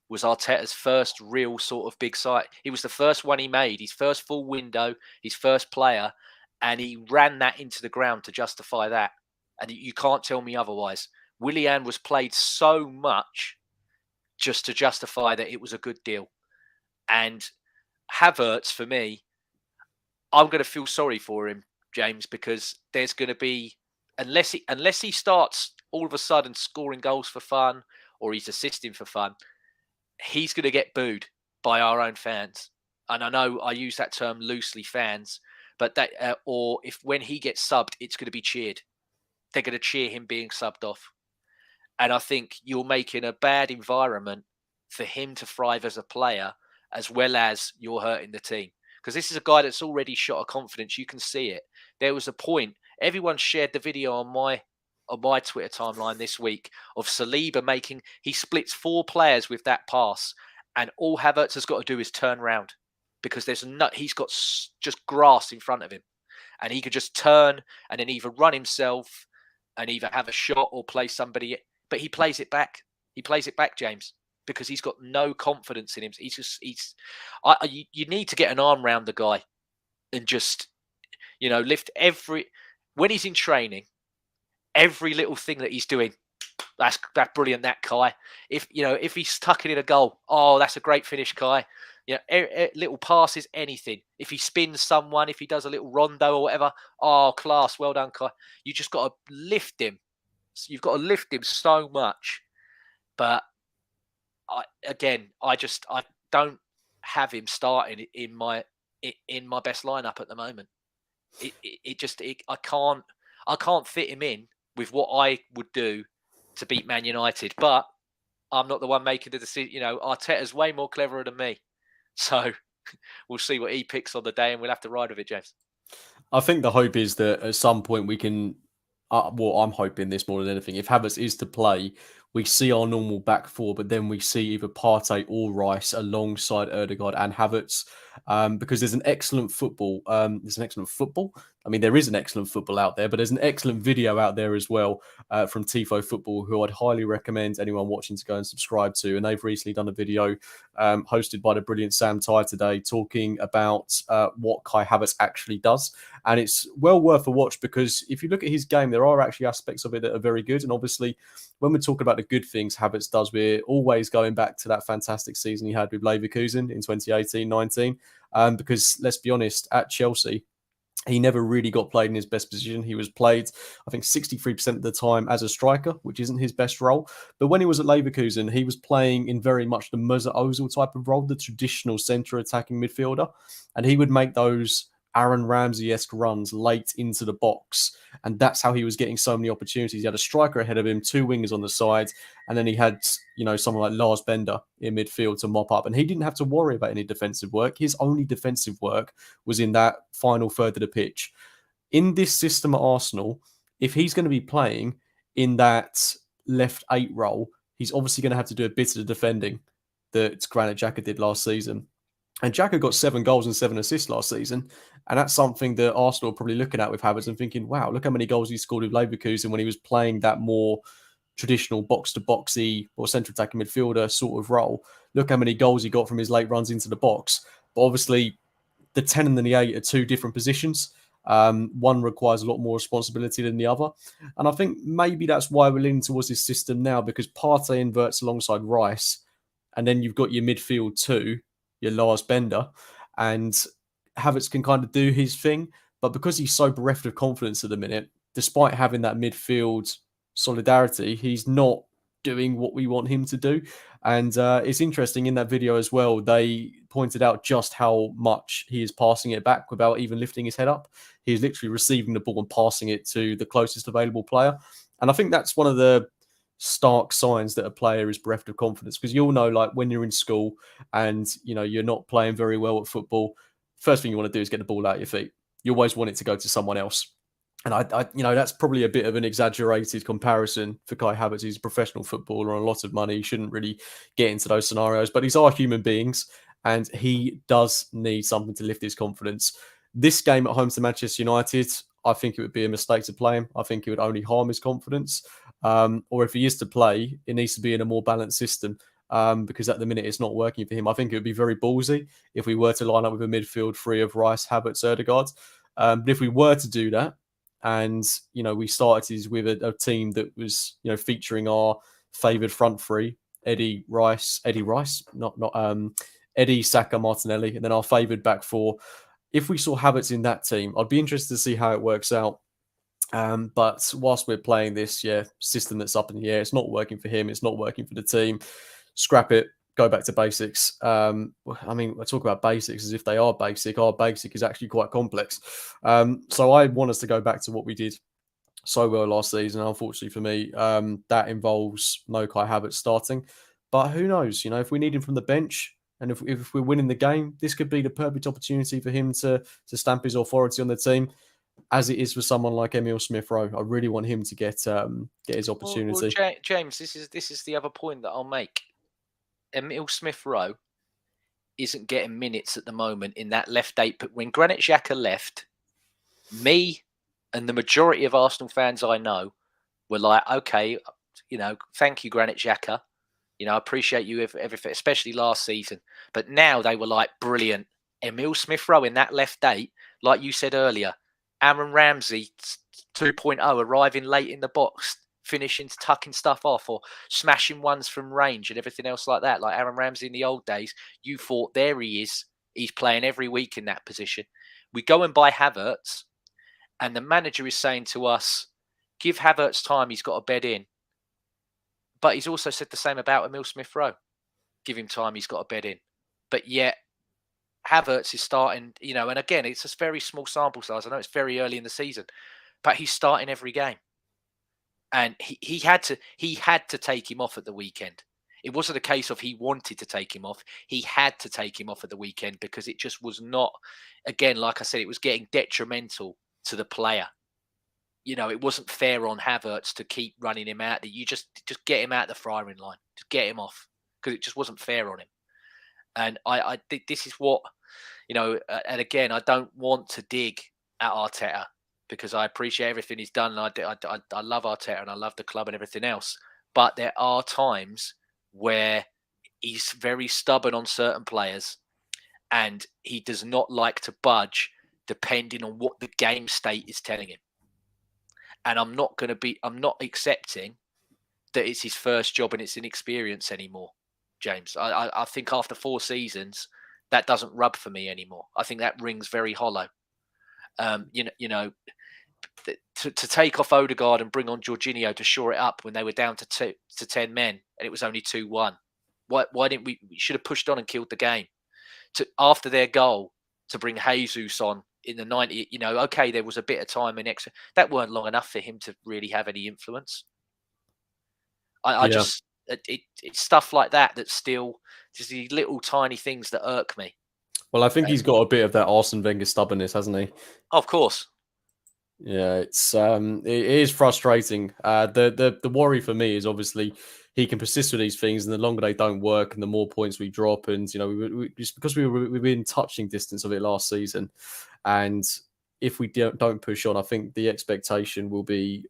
was Arteta's first real sort of big site. He was the first one he made, his first full window, his first player, and he ran that into the ground to justify that. And you can't tell me otherwise. Willian was played so much just to justify that it was a good deal. And Havertz, for me, I'm going to feel sorry for him, James, because there's going to be unless he starts all of a sudden scoring goals for fun or he's assisting for fun, he's going to get booed by our own fans. And I know I use that term loosely, fans, but that or if when he gets subbed, it's going to be cheered. They're going to cheer him being subbed off. And I think you're making a bad environment for him to thrive as a player, as well as you're hurting the team. Because this is a guy that's already shot a confidence. You can see it. There was a point. Everyone shared the video on my Twitter timeline this week of Saliba he splits 4 players with that pass, and all Havertz has got to do is turn around because he's got just grass in front of him, and he could just turn and then either run himself and either have a shot or play somebody. But he plays it back. He plays it back, James, because he's got no confidence in him. You need to get an arm around the guy and just, lift when he's in training, every little thing that he's doing. That's brilliant, that Kai. If he's tucking in a goal, oh, that's a great finish, Kai. Little passes, anything. If he spins someone, if he does a little rondo or whatever, oh, class, well done, Kai. You just got to lift him. You've got to lift him so much. But I don't have him starting in my best lineup at the moment. I can't fit him in with what I would do to beat Man United. But I'm not the one making the decision. Arteta's way more cleverer than me. So we'll see what he picks on the day, and we'll have to ride with it, James. I think the hope is that at some point we can. I'm hoping this more than anything. If Havertz is to play, we see our normal back 4, but then we see either Partey or Rice alongside Ødegaard and Havertz, because there's an excellent football. I mean, there is an excellent football out there, but there's an excellent video out there as well from Tifo Football, who I'd highly recommend anyone watching to go and subscribe to. And they've recently done a video hosted by the brilliant Sam Ty today, talking about what Kai Havertz actually does. And it's well worth a watch, because if you look at his game, there are actually aspects of it that are very good. And obviously, when we're talking about the good things Havertz does, we're always going back to that fantastic season he had with Leverkusen in 2018-19. Because let's be honest, at Chelsea, he never really got played in his best position. He was played, I think, 63% of the time as a striker, which isn't his best role. But when he was at Leverkusen, he was playing in very much the Mesut Ozil type of role, the traditional centre attacking midfielder. And he would make those Aaron Ramsey-esque runs late into the box. And that's how he was getting so many opportunities. He had a striker ahead of him, 2 wingers on the side, and then he had, someone like Lars Bender in midfield to mop up. And he didn't have to worry about any defensive work. His only defensive work was in that final third of the pitch. In this system at Arsenal, if he's going to be playing in that left 8 role, he's obviously going to have to do a bit of the defending that Granit Xhaka did last season. And Xhaka got 7 goals and 7 assists last season. And that's something that Arsenal are probably looking at with Havertz and thinking, wow, look how many goals he scored with Leverkusen when he was playing that more traditional box-to-boxy or central attacking midfielder sort of role. Look how many goals he got from his late runs into the box. But obviously, the 10 and the 8 are 2 different positions. One requires a lot more responsibility than the other. And I think maybe that's why we're leaning towards this system now, because Partey inverts alongside Rice, and then you've got your midfield 2, your Lars Bender, and Havertz can kind of do his thing. But because he's so bereft of confidence at the minute, despite having that midfield solidarity, he's not doing what we want him to do. And it's interesting in that video as well, they pointed out just how much he is passing it back without even lifting his head up. He's literally receiving the ball and passing it to the closest available player. And I think that's one of the stark signs that a player is bereft of confidence, because you'll know, like when you're in school and you're not playing very well at football, first thing you want to do is get the ball out of your feet. You always want it to go to someone else. And I that's probably a bit of an exaggerated comparison for Kai Havertz. He's a professional footballer on a lot of money. He shouldn't really get into those scenarios, but these are human beings, and he does need something to lift his confidence. This game at home to Manchester United, I think it would be a mistake to play him. I think it would only harm his confidence. Or if he is to play, it needs to be in a more balanced system, because at the minute it's not working for him. I think it would be very ballsy if we were to line up with a midfield 3 of Rice, Havertz, Ødegaard. But if we were to do that, and we started with a team that was featuring our favoured front 3, Eddie, Saka, Martinelli, and then our favoured back 4. If we saw Havertz in that team, I'd be interested to see how it works out. But whilst we're playing this system that's up in the air, it's not working for him. It's not working for the team. Scrap it. Go back to basics. I mean, I talk about basics as if they are basic. Our basic is actually quite complex. So I want us to go back to what we did so well last season. Unfortunately for me, that involves no Kai Havertz starting. But who knows? You know, if we need him from the bench, and if we're winning the game, this could be the perfect opportunity for him to stamp his authority on the team, as it is for someone like Emil Smith Rowe. I really want him to get his Well, opportunity. James, this is the other point that I'll make. Emil Smith Rowe isn't getting minutes at the moment in that left eight. But when Granit Xhaka left, me and the majority of Arsenal fans I know were like, okay, thank you, Granit Xhaka. I appreciate you everything, especially last season. But now they were like, brilliant. Emil Smith Rowe in that left eight, like you said earlier, Aaron Ramsey 2.0 arriving late in the box, finishing, tucking stuff off, or smashing ones from range and everything else like that. Like Aaron Ramsey in the old days, you thought, there he is. He's playing every week in that position. We go and buy Havertz, and the manager is saying to us, give Havertz time, he's got a bed in. But he's also said the same about Emil Smith Rowe. Give him time, he's got a bed in. But yet, Havertz is starting, and again, it's a very small sample size. I know it's very early in the season, but he's starting every game. And he had to take him off at the weekend. It wasn't a case of he wanted to take him off. He had to take him off at the weekend because it just was not, again, like I said, it was getting detrimental to the player. It wasn't fair on Havertz to keep running him out. You just get him out the firing line. Just get him off because it just wasn't fair on him. And I think this is what, and again, I don't want to dig at Arteta because I appreciate everything he's done. And I love Arteta and I love the club and everything else. But there are times where he's very stubborn on certain players and he does not like to budge depending on what the game state is telling him. And I'm not accepting that it's his first job and it's inexperience anymore, James. I think after 4 seasons, that doesn't rub for me anymore. I think that rings very hollow. To take off Odegaard and bring on Jorginho to shore it up when they were down to 10 men and it was only 2-1. Why didn't we should have pushed on and killed the game? After their goal, to bring Jesus on in the 90, okay, there was a bit of time in extra. That weren't long enough for him to really have any influence. It's stuff like that that's still just these little tiny things that irk me. Well, I think he's got a bit of that Arsene Wenger stubbornness, hasn't he? Of course. Yeah, it is frustrating. The worry for me is obviously he can persist with these things, and the longer they don't work, and the more points we drop, and we just because we were in touching distance of it last season, and if we don't push on, I think the expectation will be,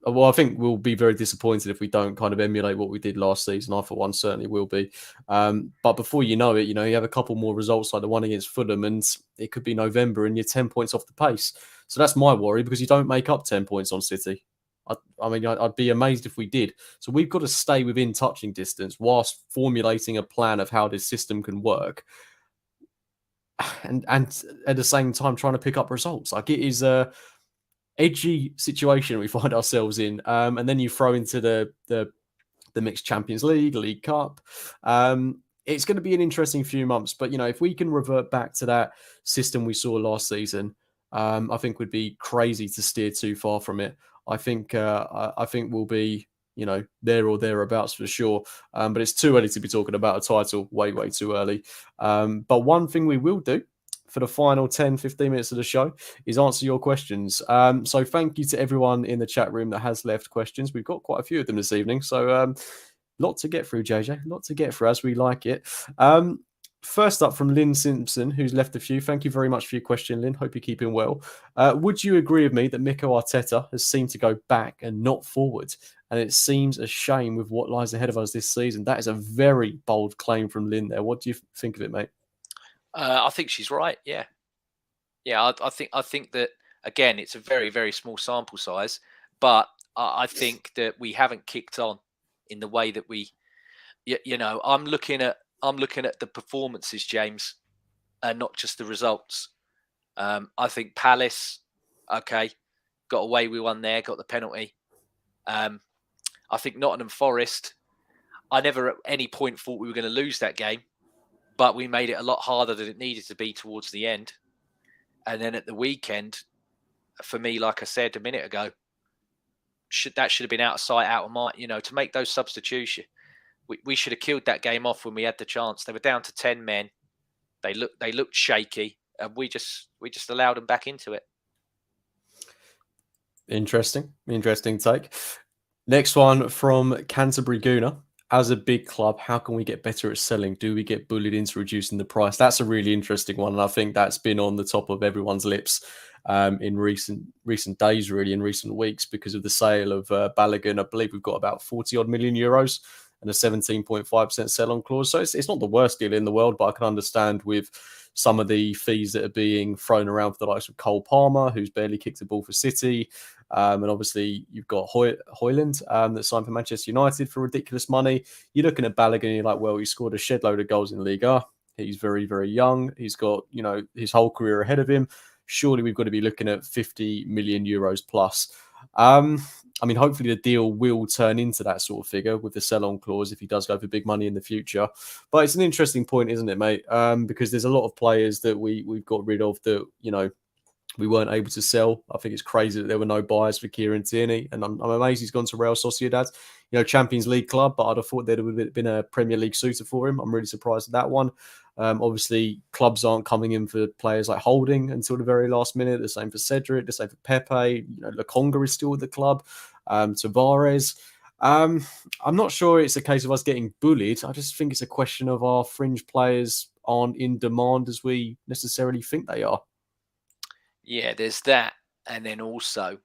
well, I think we'll be very disappointed if we don't kind of emulate what we did last season. I, for one, certainly will be. But before you know it, you have a couple more results like the one against Fulham, and it could be November, and you're 10 points off the pace. So that's my worry because you don't make up 10 points on City. I'd be amazed if we did. So we've got to stay within touching distance whilst formulating a plan of how this system can work. And at the same time, trying to pick up results. Like, it is a edgy situation we find ourselves in, and then you throw into the mixed Champions League, League Cup. It's going to be an interesting few months, but if we can revert back to that system we saw last season, I think we'd be crazy to steer too far from it. I think we'll be there or thereabouts for sure, but it's too early to be talking about a title. Way too early. But one thing we will do for the final 10-15 minutes of the show is answer your questions. So thank you to everyone in the chat room that has left questions. We've got quite a few of them this evening. So lot to get through, JJ. Lot to get through as we like it. First up from Lynn Simpson, who's left a few. Thank you very much for your question, Lynn. Hope you're keeping well. Would you agree with me that Mikel Arteta has seemed to go back and not forward? And it seems a shame with what lies ahead of us this season. That is a very bold claim from Lynn there. What do you think of it, mate? I think she's right. Yeah. I think that, again, it's a very, very small sample size, but I think that we haven't kicked on in the way that we, I'm looking at the performances, James, and not just the results. I think Palace, okay, got away with one there, got the penalty. I think Nottingham Forest, I never at any point thought we were going to lose that game, but we made it a lot harder than it needed to be towards the end. And then at the weekend, for me, like I said a minute ago, that should have been out of sight, out of mind. To make those substitutions, we should have killed that game off when we had the chance. They were down to 10 men. They looked shaky, and we just allowed them back into it. Interesting take. Next one from Canterbury Gooner. As a big club, how can we get better at selling? Do we get bullied into reducing the price? That's a really interesting one, and I think that's been on the top of everyone's lips in recent days, really, in recent weeks, because of the sale of Balogun. I believe we've got about 40 odd million euros and a 17.5% sell-on clause. So it's not the worst deal in the world, but I can understand with some of the fees that are being thrown around for the likes of Cole Palmer, who's barely kicked a ball for City. And obviously, you've got Højlund that signed for Manchester United for ridiculous money. You're looking at Balogun and you're like, well, he scored a shed load of goals in Liga. He's very, very young. He's got, his whole career ahead of him. Surely we've got to be looking at 50 million euros plus. Hopefully the deal will turn into that sort of figure with the sell-on clause if he does go for big money in the future. But it's an interesting point, isn't it, mate? Because there's a lot of players that we've got rid of that, we weren't able to sell. I think it's crazy that there were no buyers for Kieran Tierney, and I'm amazed he's gone to Real Sociedad, Champions League club, but I'd have thought there would have been a Premier League suitor for him. I'm really surprised at that one. Obviously, clubs aren't coming in for players like Holding until the very last minute. The same for Cedric, the same for Pepe. Lokonga is still at the club. Tavares. I'm not sure it's a case of us getting bullied. I just think it's a question of our fringe players aren't in demand as we necessarily think they are. Yeah, there's that. And then also,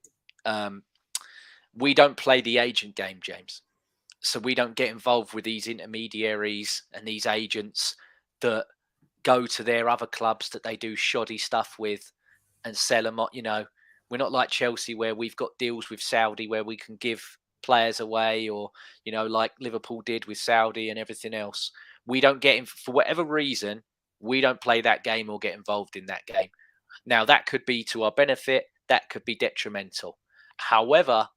we don't play the agent game, James. So we don't get involved with these intermediaries and these agents that go to their other clubs that they do shoddy stuff with and sell them. We're not like Chelsea where we've got deals with Saudi where we can give players away, or, like Liverpool did with Saudi and everything else. We don't get in, for whatever reason, we don't play that game or get involved in that game. Now, that could be to our benefit. That could be detrimental. However,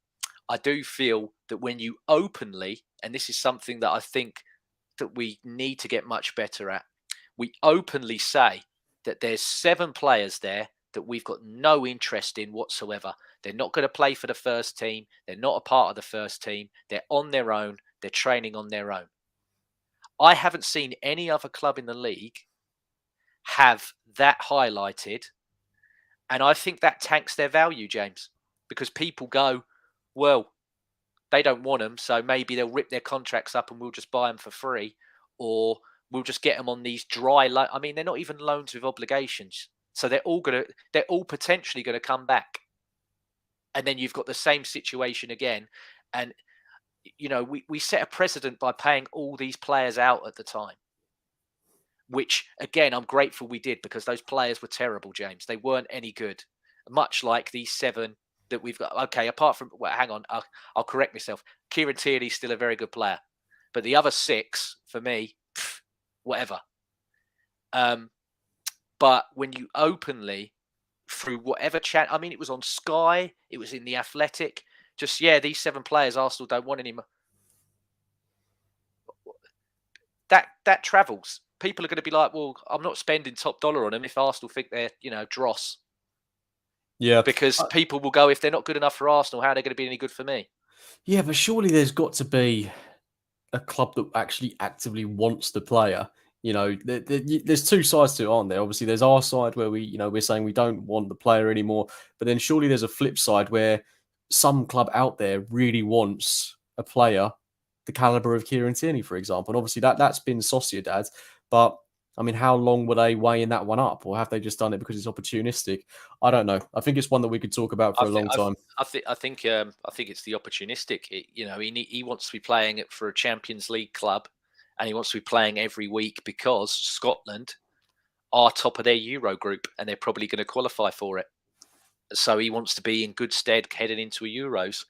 I do feel that when you openly, and this is something that I think that we need to get much better at, we openly say that there's 7 players there that we've got no interest in whatsoever. They're not going to play for the first team. They're not a part of the first team. They're on their own. They're training on their own. I haven't seen any other club in the league have that highlighted. And I think that tanks their value, James, because people go, well, they don't want them, so maybe they'll rip their contracts up and we'll just buy them for free, or we'll just get them on these dry they're not even loans with obligations. So they're all potentially going to come back. And then you've got the same situation again. And, we set a precedent by paying all these players out at the time, which, again, I'm grateful we did, because those players were terrible, James. They weren't any good, much like these 7 that we've got. Okay, apart from, hang on, I'll correct myself. Kieran Tierney's still a very good player. But the other 6, for me, whatever. But when you openly, through whatever chat, it was on Sky, it was in The Athletic, these 7 players Arsenal don't want anymore. That travels. People are going to be like, well, I'm not spending top dollar on them if Arsenal think they're, dross. Yeah. Because people will go, if they're not good enough for Arsenal, how are they going to be any good for me? Yeah, but surely there's got to be a club that actually actively wants the player. There's 2 sides to it, aren't there? Obviously, there's our side where we're saying we don't want the player anymore. But then surely there's a flip side where some club out there really wants a player the caliber of Kieran Tierney, for example. And obviously that's been Sociedad. But how long were they weighing that one up, or have they just done it because it's opportunistic? I don't know. I think it's one that we could talk about for a long time. I think it's the opportunistic. He wants to be playing it for a Champions League club, and he wants to be playing every week because Scotland are top of their Euro group, and they're probably going to qualify for it. So he wants to be in good stead heading into a Euros,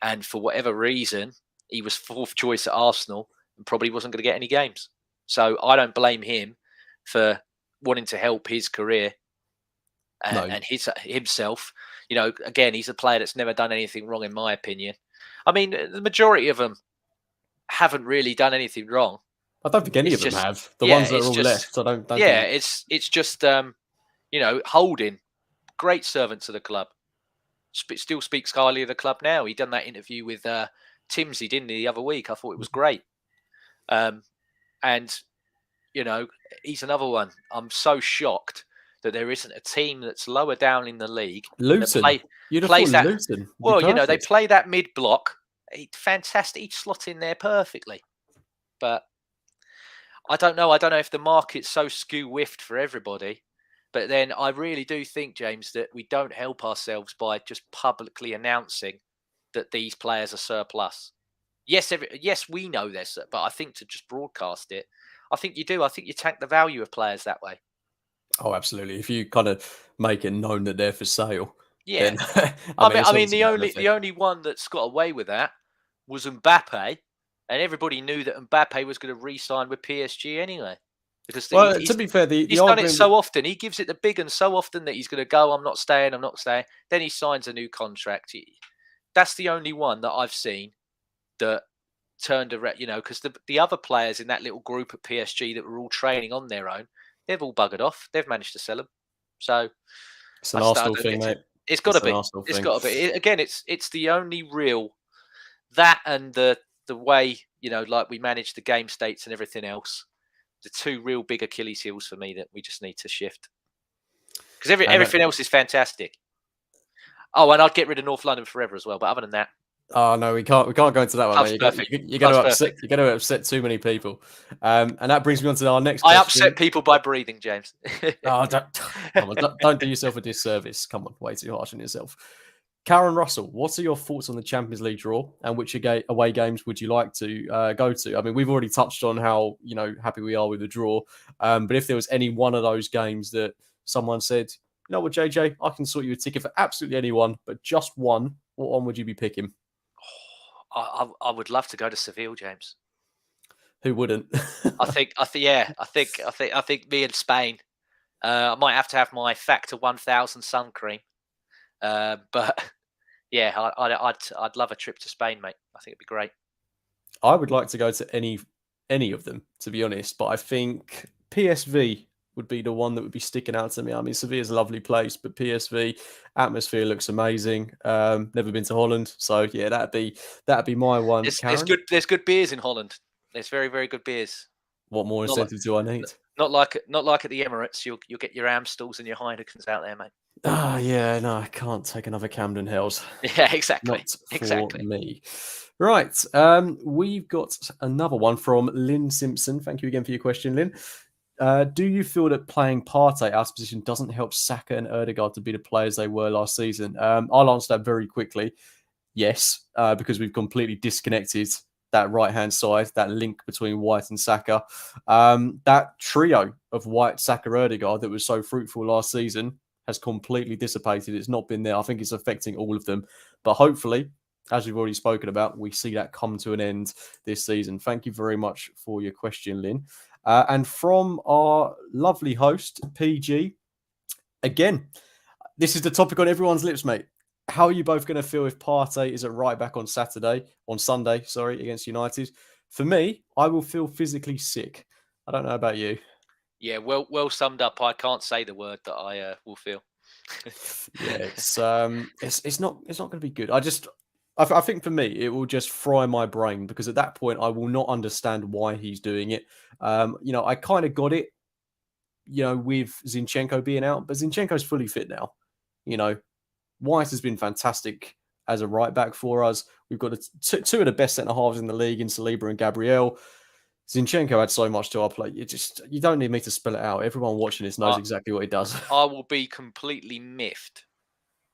and for whatever reason, he was 4th choice at Arsenal and probably wasn't going to get any games. So I don't blame him for wanting to help his career and himself. again, he's a player that's never done anything wrong, in my opinion. I mean, the majority of them haven't really done anything wrong. I don't think any It's of them just, have. The ones that are all left, I don't yeah, think. it's just, Holding, great servant to the club. Still speaks highly of the club now. He done that interview with Timsy, didn't he, the other week? I thought it was great. And he's another one. I'm so shocked that there isn't a team that's lower down in the league. Luton. You'd have plays thought that. Luton. Well, they play that mid block. Fantastic. He'd slot in there perfectly. But I don't know. I don't know if the market's so skew-whiffed for everybody. But then I really do think, James, that we don't help ourselves by just publicly announcing that these players are surplus. Yes, we know this, but I think to just broadcast it, I think you do. I think you tank the value of players that way. Oh, absolutely. If you kind of make it known that they're for sale, yeah. Then, I mean, the only one that's got away with that was Mbappe, and everybody knew that Mbappe was going to re-sign with PSG anyway. Because to be fair, he's done it so often. He gives it the big and so often that he's going to go, I'm not staying. Then he signs a new contract. That's the only one that I've seen that turned around, because the other players in that little group at PSG that were all training on their own, they've all buggered off. They've managed to sell them. So it's an Arsenal thing, mate. It's got to be. It's got to be. Again, it's the only real, that and the way, like we manage the game states and everything else. The two real big Achilles heels for me that we just need to shift. Because everything else is fantastic. Oh, and I'd get rid of North London forever as well. But other than that, oh no, we can't go into that one. Mate. You're going to upset too many people. And that brings me on to our next question. I upset people by breathing, James. Don't do yourself a disservice. Come on, way too harsh on yourself. Karen Russell, what are your thoughts on the Champions League draw, and which away games would you like to go to? I mean, we've already touched on how happy we are with the draw, but if there was any one of those games that someone said, you know what, JJ, I can sort you a ticket for absolutely anyone, but just one, what one would you be picking? I would love to go to Seville, James. Who wouldn't? I think me and Spain. I might have to have my Factor 1000 sun cream. But yeah, I'd love a trip to Spain, mate. I think it'd be great. I would like to go to any of them, to be honest. But I think PSV would be the one that would be sticking out to me. I mean, Sevilla's a lovely place, but PSV atmosphere looks amazing. Never been to Holland, so yeah, that'd be my one. There's good beers in Holland. There's very, very good beers. What more incentive do I need? Not like at the Emirates. You'll get your Amstels and your Heinekens out there, mate. Ah, yeah, no, I can't take another Camden Hells. Yeah, exactly. Not for me. Right, we've got another one from Lynn Simpson. Thank you again for your question, Lynn. Do you feel that playing Partey out of position doesn't help Saka and Ødegaard to be the players they were last season? I'll answer that very quickly. Yes, because we've completely disconnected that right-hand side, that link between White and Saka. That trio of White, Saka, Ødegaard that was so fruitful last season has completely dissipated. It's not been there. I think it's affecting all of them. But hopefully, as we've already spoken about, we see that come to an end this season. Thank you very much for your question, Lynn. And from our lovely host, PG, again, this is the topic on everyone's lips, mate. How are you both going to feel if Partey is at right back on Sunday, against United? For me, I will feel physically sick. I don't know about you. Yeah, well summed up. I can't say the word that I will feel. Yeah, it's not going to be good. I think for me, it will just fry my brain because at that point, I will not understand why he's doing it. I kind of got it, with Zinchenko being out, but Zinchenko's fully fit now. White has been fantastic as a right back for us. We've got two of the best centre halves in the league in Saliba and Gabriel. Zinchenko had so much to our play. You don't need me to spell it out. Everyone watching this knows exactly what he does. I will be completely miffed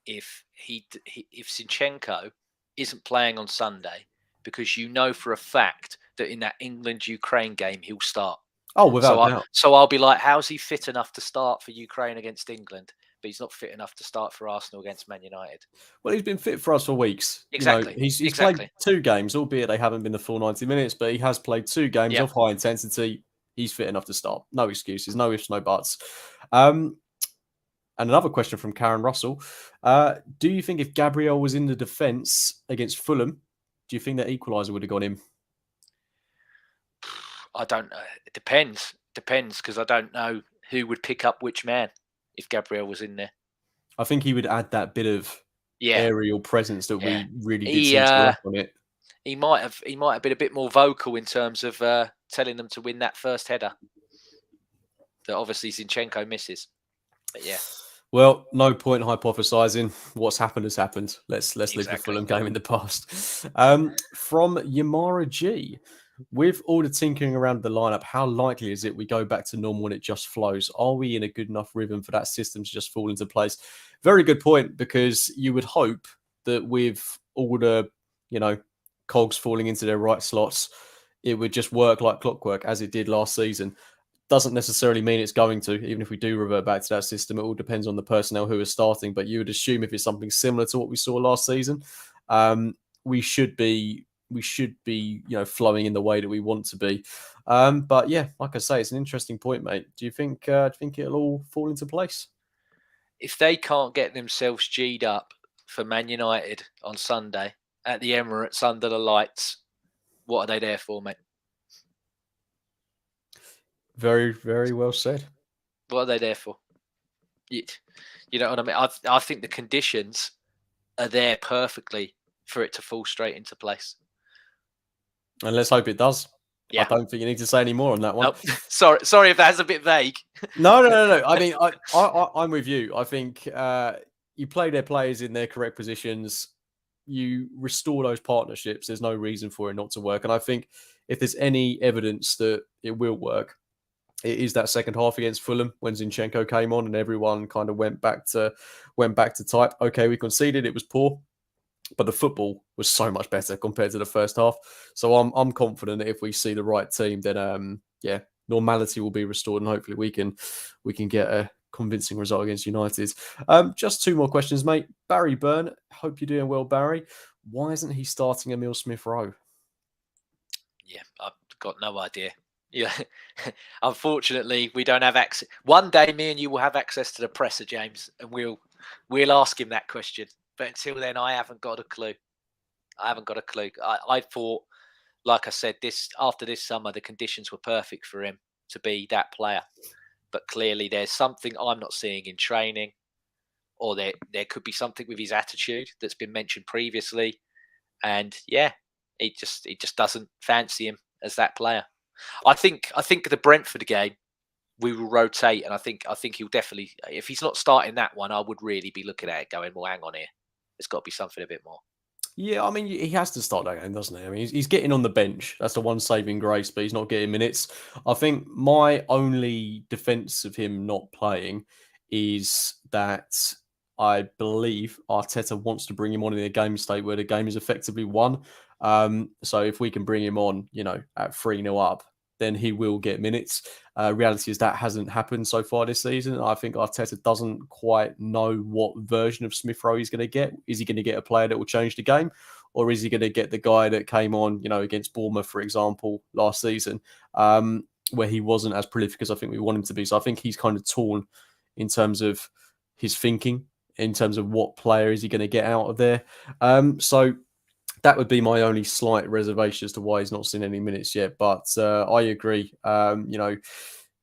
if Zinchenko isn't playing on Sunday, because for a fact that in that England-Ukraine game he'll start. Oh, without doubt. So I'll be like, how's he fit enough to start for Ukraine against England, but he's not fit enough to start for Arsenal against Man United? Well, he's been fit for us for weeks. Exactly. He's played 2 games, albeit they haven't been the full 90 minutes, but he has played 2 games of high intensity. He's fit enough to start. No excuses, no ifs, no buts. And another question from Karen Russell. Do you think if Gabriel was in the defence against Fulham, do you think that equaliser would have gone in? I don't know. It depends. Depends, because I don't know who would pick up which man if Gabriel was in there. I think he would add that bit of aerial presence that we really did seem to lack on it. He might have been a bit more vocal in terms of telling them to win that first header that obviously Zinchenko misses. But yeah. Well, no point hypothesizing. What's happened has happened. Let's leave the Fulham game in the past. From Yamara G, with all the tinkering around the lineup, how likely is it we go back to normal when it just flows? Are we in a good enough rhythm for that system to just fall into place? Very good point, because you would hope that with all the, cogs falling into their right slots, it would just work like clockwork as it did last season. Doesn't necessarily mean it's going to, even if we do revert back to that system. It all depends on the personnel who are starting. But you would assume if it's something similar to what we saw last season, we should be, flowing in the way that we want to be. But yeah, like I say, it's an interesting point, mate. Do you think it'll all fall into place? If they can't get themselves G'd up for Man United on Sunday at the Emirates under the lights, what are they there for, mate? Very, very well said. What are they there for? You know what I mean? I think the conditions are there perfectly for it to fall straight into place. And let's hope it does. Yeah. I don't think you need to say any more on that one. Nope. Sorry if that's a bit vague. No. I mean, I'm with you. I think you play their players in their correct positions. You restore those partnerships. There's no reason for it not to work. And I think if there's any evidence that it will work, it is that second half against Fulham when Zinchenko came on and everyone kind of went back to type. Okay, we conceded, it was poor, but the football was so much better compared to the first half. So I'm confident that if we see the right team, then normality will be restored, and hopefully we can get a convincing result against United. Just two more questions, mate. Barry Byrne, hope you're doing well, Barry. Why isn't he starting Emil Smith-Rowe? Yeah, I've got no idea. Yeah, unfortunately, we don't have access. One day, me and you will have access to the presser, James, and we'll ask him that question. But until then, I haven't got a clue. I thought, like I said, after this summer, the conditions were perfect for him to be that player. But clearly, there's something I'm not seeing in training, or there could be something with his attitude that's been mentioned previously. And yeah, it just doesn't fancy him as that player. I think the Brentford game we will rotate, and I think he'll definitely, if he's not starting that one, I would really be looking at it going, well, hang on here, there's got to be something a bit more. Yeah, I mean, he has to start that game, doesn't he? I mean, he's getting on the bench. That's the one saving grace, but he's not getting minutes. I think my only defence of him not playing is that I believe Arteta wants to bring him on in a game state where the game is effectively won. So if we can bring him on, at 3-0 up, then he will get minutes. Reality is that hasn't happened so far this season. I think Arteta doesn't quite know what version of Smith-Rowe he's going to get. Is he going to get a player that will change the game? Or is he going to get the guy that came on, against Bournemouth, for example, last season, where he wasn't as prolific as I think we want him to be? So I think he's kind of torn in terms of his thinking, in terms of what player is he going to get out of there. So that would be my only slight reservation as to why he's not seen any minutes yet. But I agree.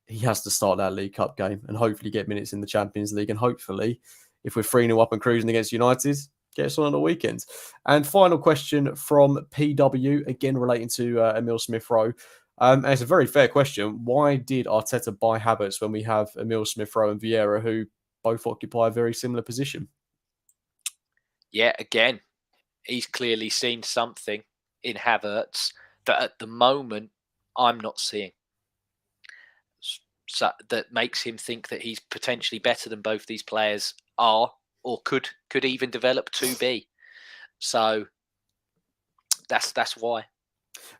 He has to start that League Cup game and hopefully get minutes in the Champions League. And hopefully, if we're 3-0 up and cruising against United, get us on the weekend. And final question from PW, again relating to Emil Smith-Rowe. And it's a very fair question. Why did Arteta buy Havertz when we have Emil Smith-Rowe and Vieira, who both occupy a very similar position? Yeah, again, he's clearly seen something in Havertz that at the moment I'm not seeing. So that makes him think that he's potentially better than both these players are, or could even develop to be. So that's why.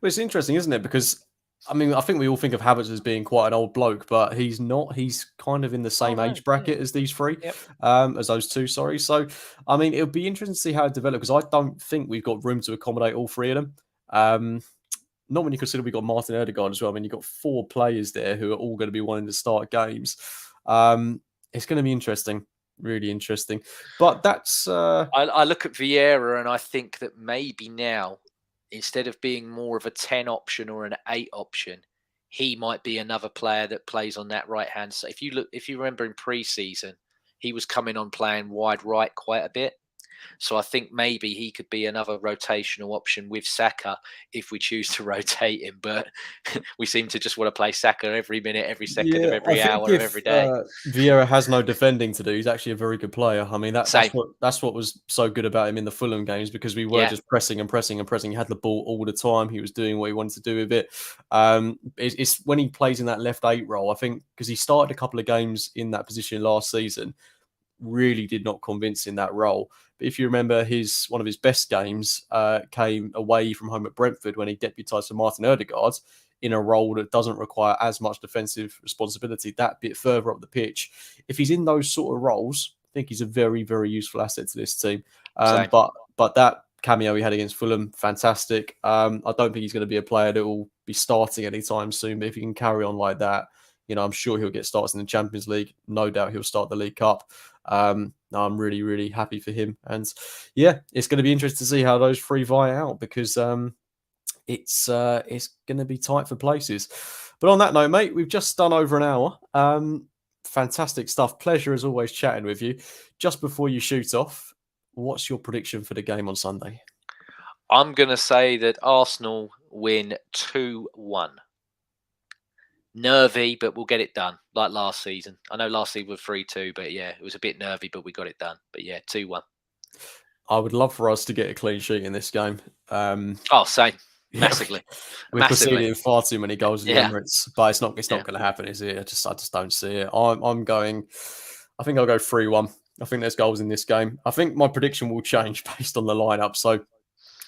Well, it's interesting, isn't it? Because I mean, I think we all think of Havertz as being quite an old bloke, but he's not. He's kind of in the same age bracket as these three, as those two. Sorry. So, I mean, it'll be interesting to see how it develops, because I don't think we've got room to accommodate all three of them. Not when you consider we've got Martin Odegaard as well. I mean, you've got 4 players there who are all going to be wanting to start games. It's going to be interesting. really interesting. But that's I look at Vieira and I think that maybe now, instead of being more of a 10 option or an 8 option, he might be another player that plays on that right hand side. If you remember in pre-season, he was coming on playing wide right quite a bit. So I think maybe he could be another rotational option with Saka if we choose to rotate him. But we seem to just want to play Saka every minute, every second of yeah, I every think hour of if every day. Vieira has no defending to do, he's actually a very good player. I mean, Same. that's what was so good about him in the Fulham games, because we were Yeah. just pressing and pressing and pressing. He had the ball all the time. He was doing what he wanted to do with it. It's when he plays in that left 8 role, I think, because he started a couple of games in that position last season, really did not convince in that role. But if you remember, one of his best games came away from home at Brentford when he deputised for Martin Ødegaard in a role that doesn't require as much defensive responsibility, that bit further up the pitch. If he's in those sort of roles, I think he's a very, very useful asset to this team. Same. But that cameo he had against Fulham, fantastic. I don't think he's going to be a player that will be starting anytime soon, but if he can carry on like that, I'm sure he'll get starts in the Champions League. No doubt he'll start the League Cup. I'm really, really happy for him. And yeah, it's going to be interesting to see how those 3 vie out, because it's going to be tight for places. But on that note, mate, we've just done over an hour. Fantastic stuff. Pleasure as always chatting with you. Just before you shoot off, what's your prediction for the game on Sunday? I'm going to say that Arsenal win 2-1. Nervy, but we'll get it done like last season. I know last season was 3-2, but yeah, it was a bit nervy, but we got it done. But yeah, 2-1. I would love for us to get a clean sheet in this game. Same. Massively. We're conceding far too many goals in the Emirates, but it's not going to happen, is it? I just don't see it. I think I'll go 3-1. I think there's goals in this game. I think my prediction will change based on the lineup. So,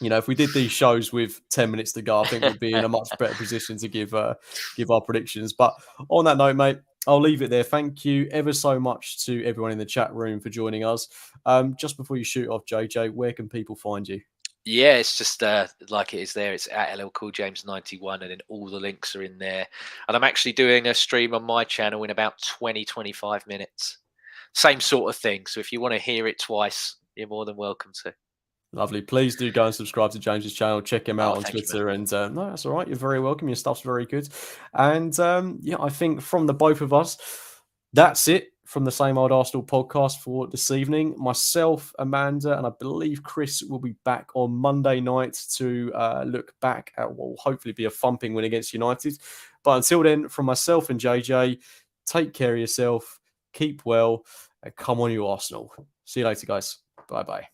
if we did these shows with 10 minutes to go, I think we'd be in a much better position to give our predictions. But on that note, mate, I'll leave it there. Thank you ever so much to everyone in the chat room for joining us. Just before you shoot off, JJ, where can people find you? Yeah, it's just like it is there. It's at LL Cool James 91, and then all the links are in there. And I'm actually doing a stream on my channel in about 25 minutes. Same sort of thing. So if you want to hear it twice, you're more than welcome to. Lovely. Please do go and subscribe to James's channel. Check him out on Twitter. No, that's all right. You're very welcome. Your stuff's very good. And I think from the both of us, that's it from the Same Old Arsenal podcast for this evening. Myself, Amanda, and I believe Chris will be back on Monday night to look back at what will hopefully be a thumping win against United. But until then, from myself and JJ, take care of yourself, keep well, and come on, you Arsenal. See you later, guys. Bye-bye.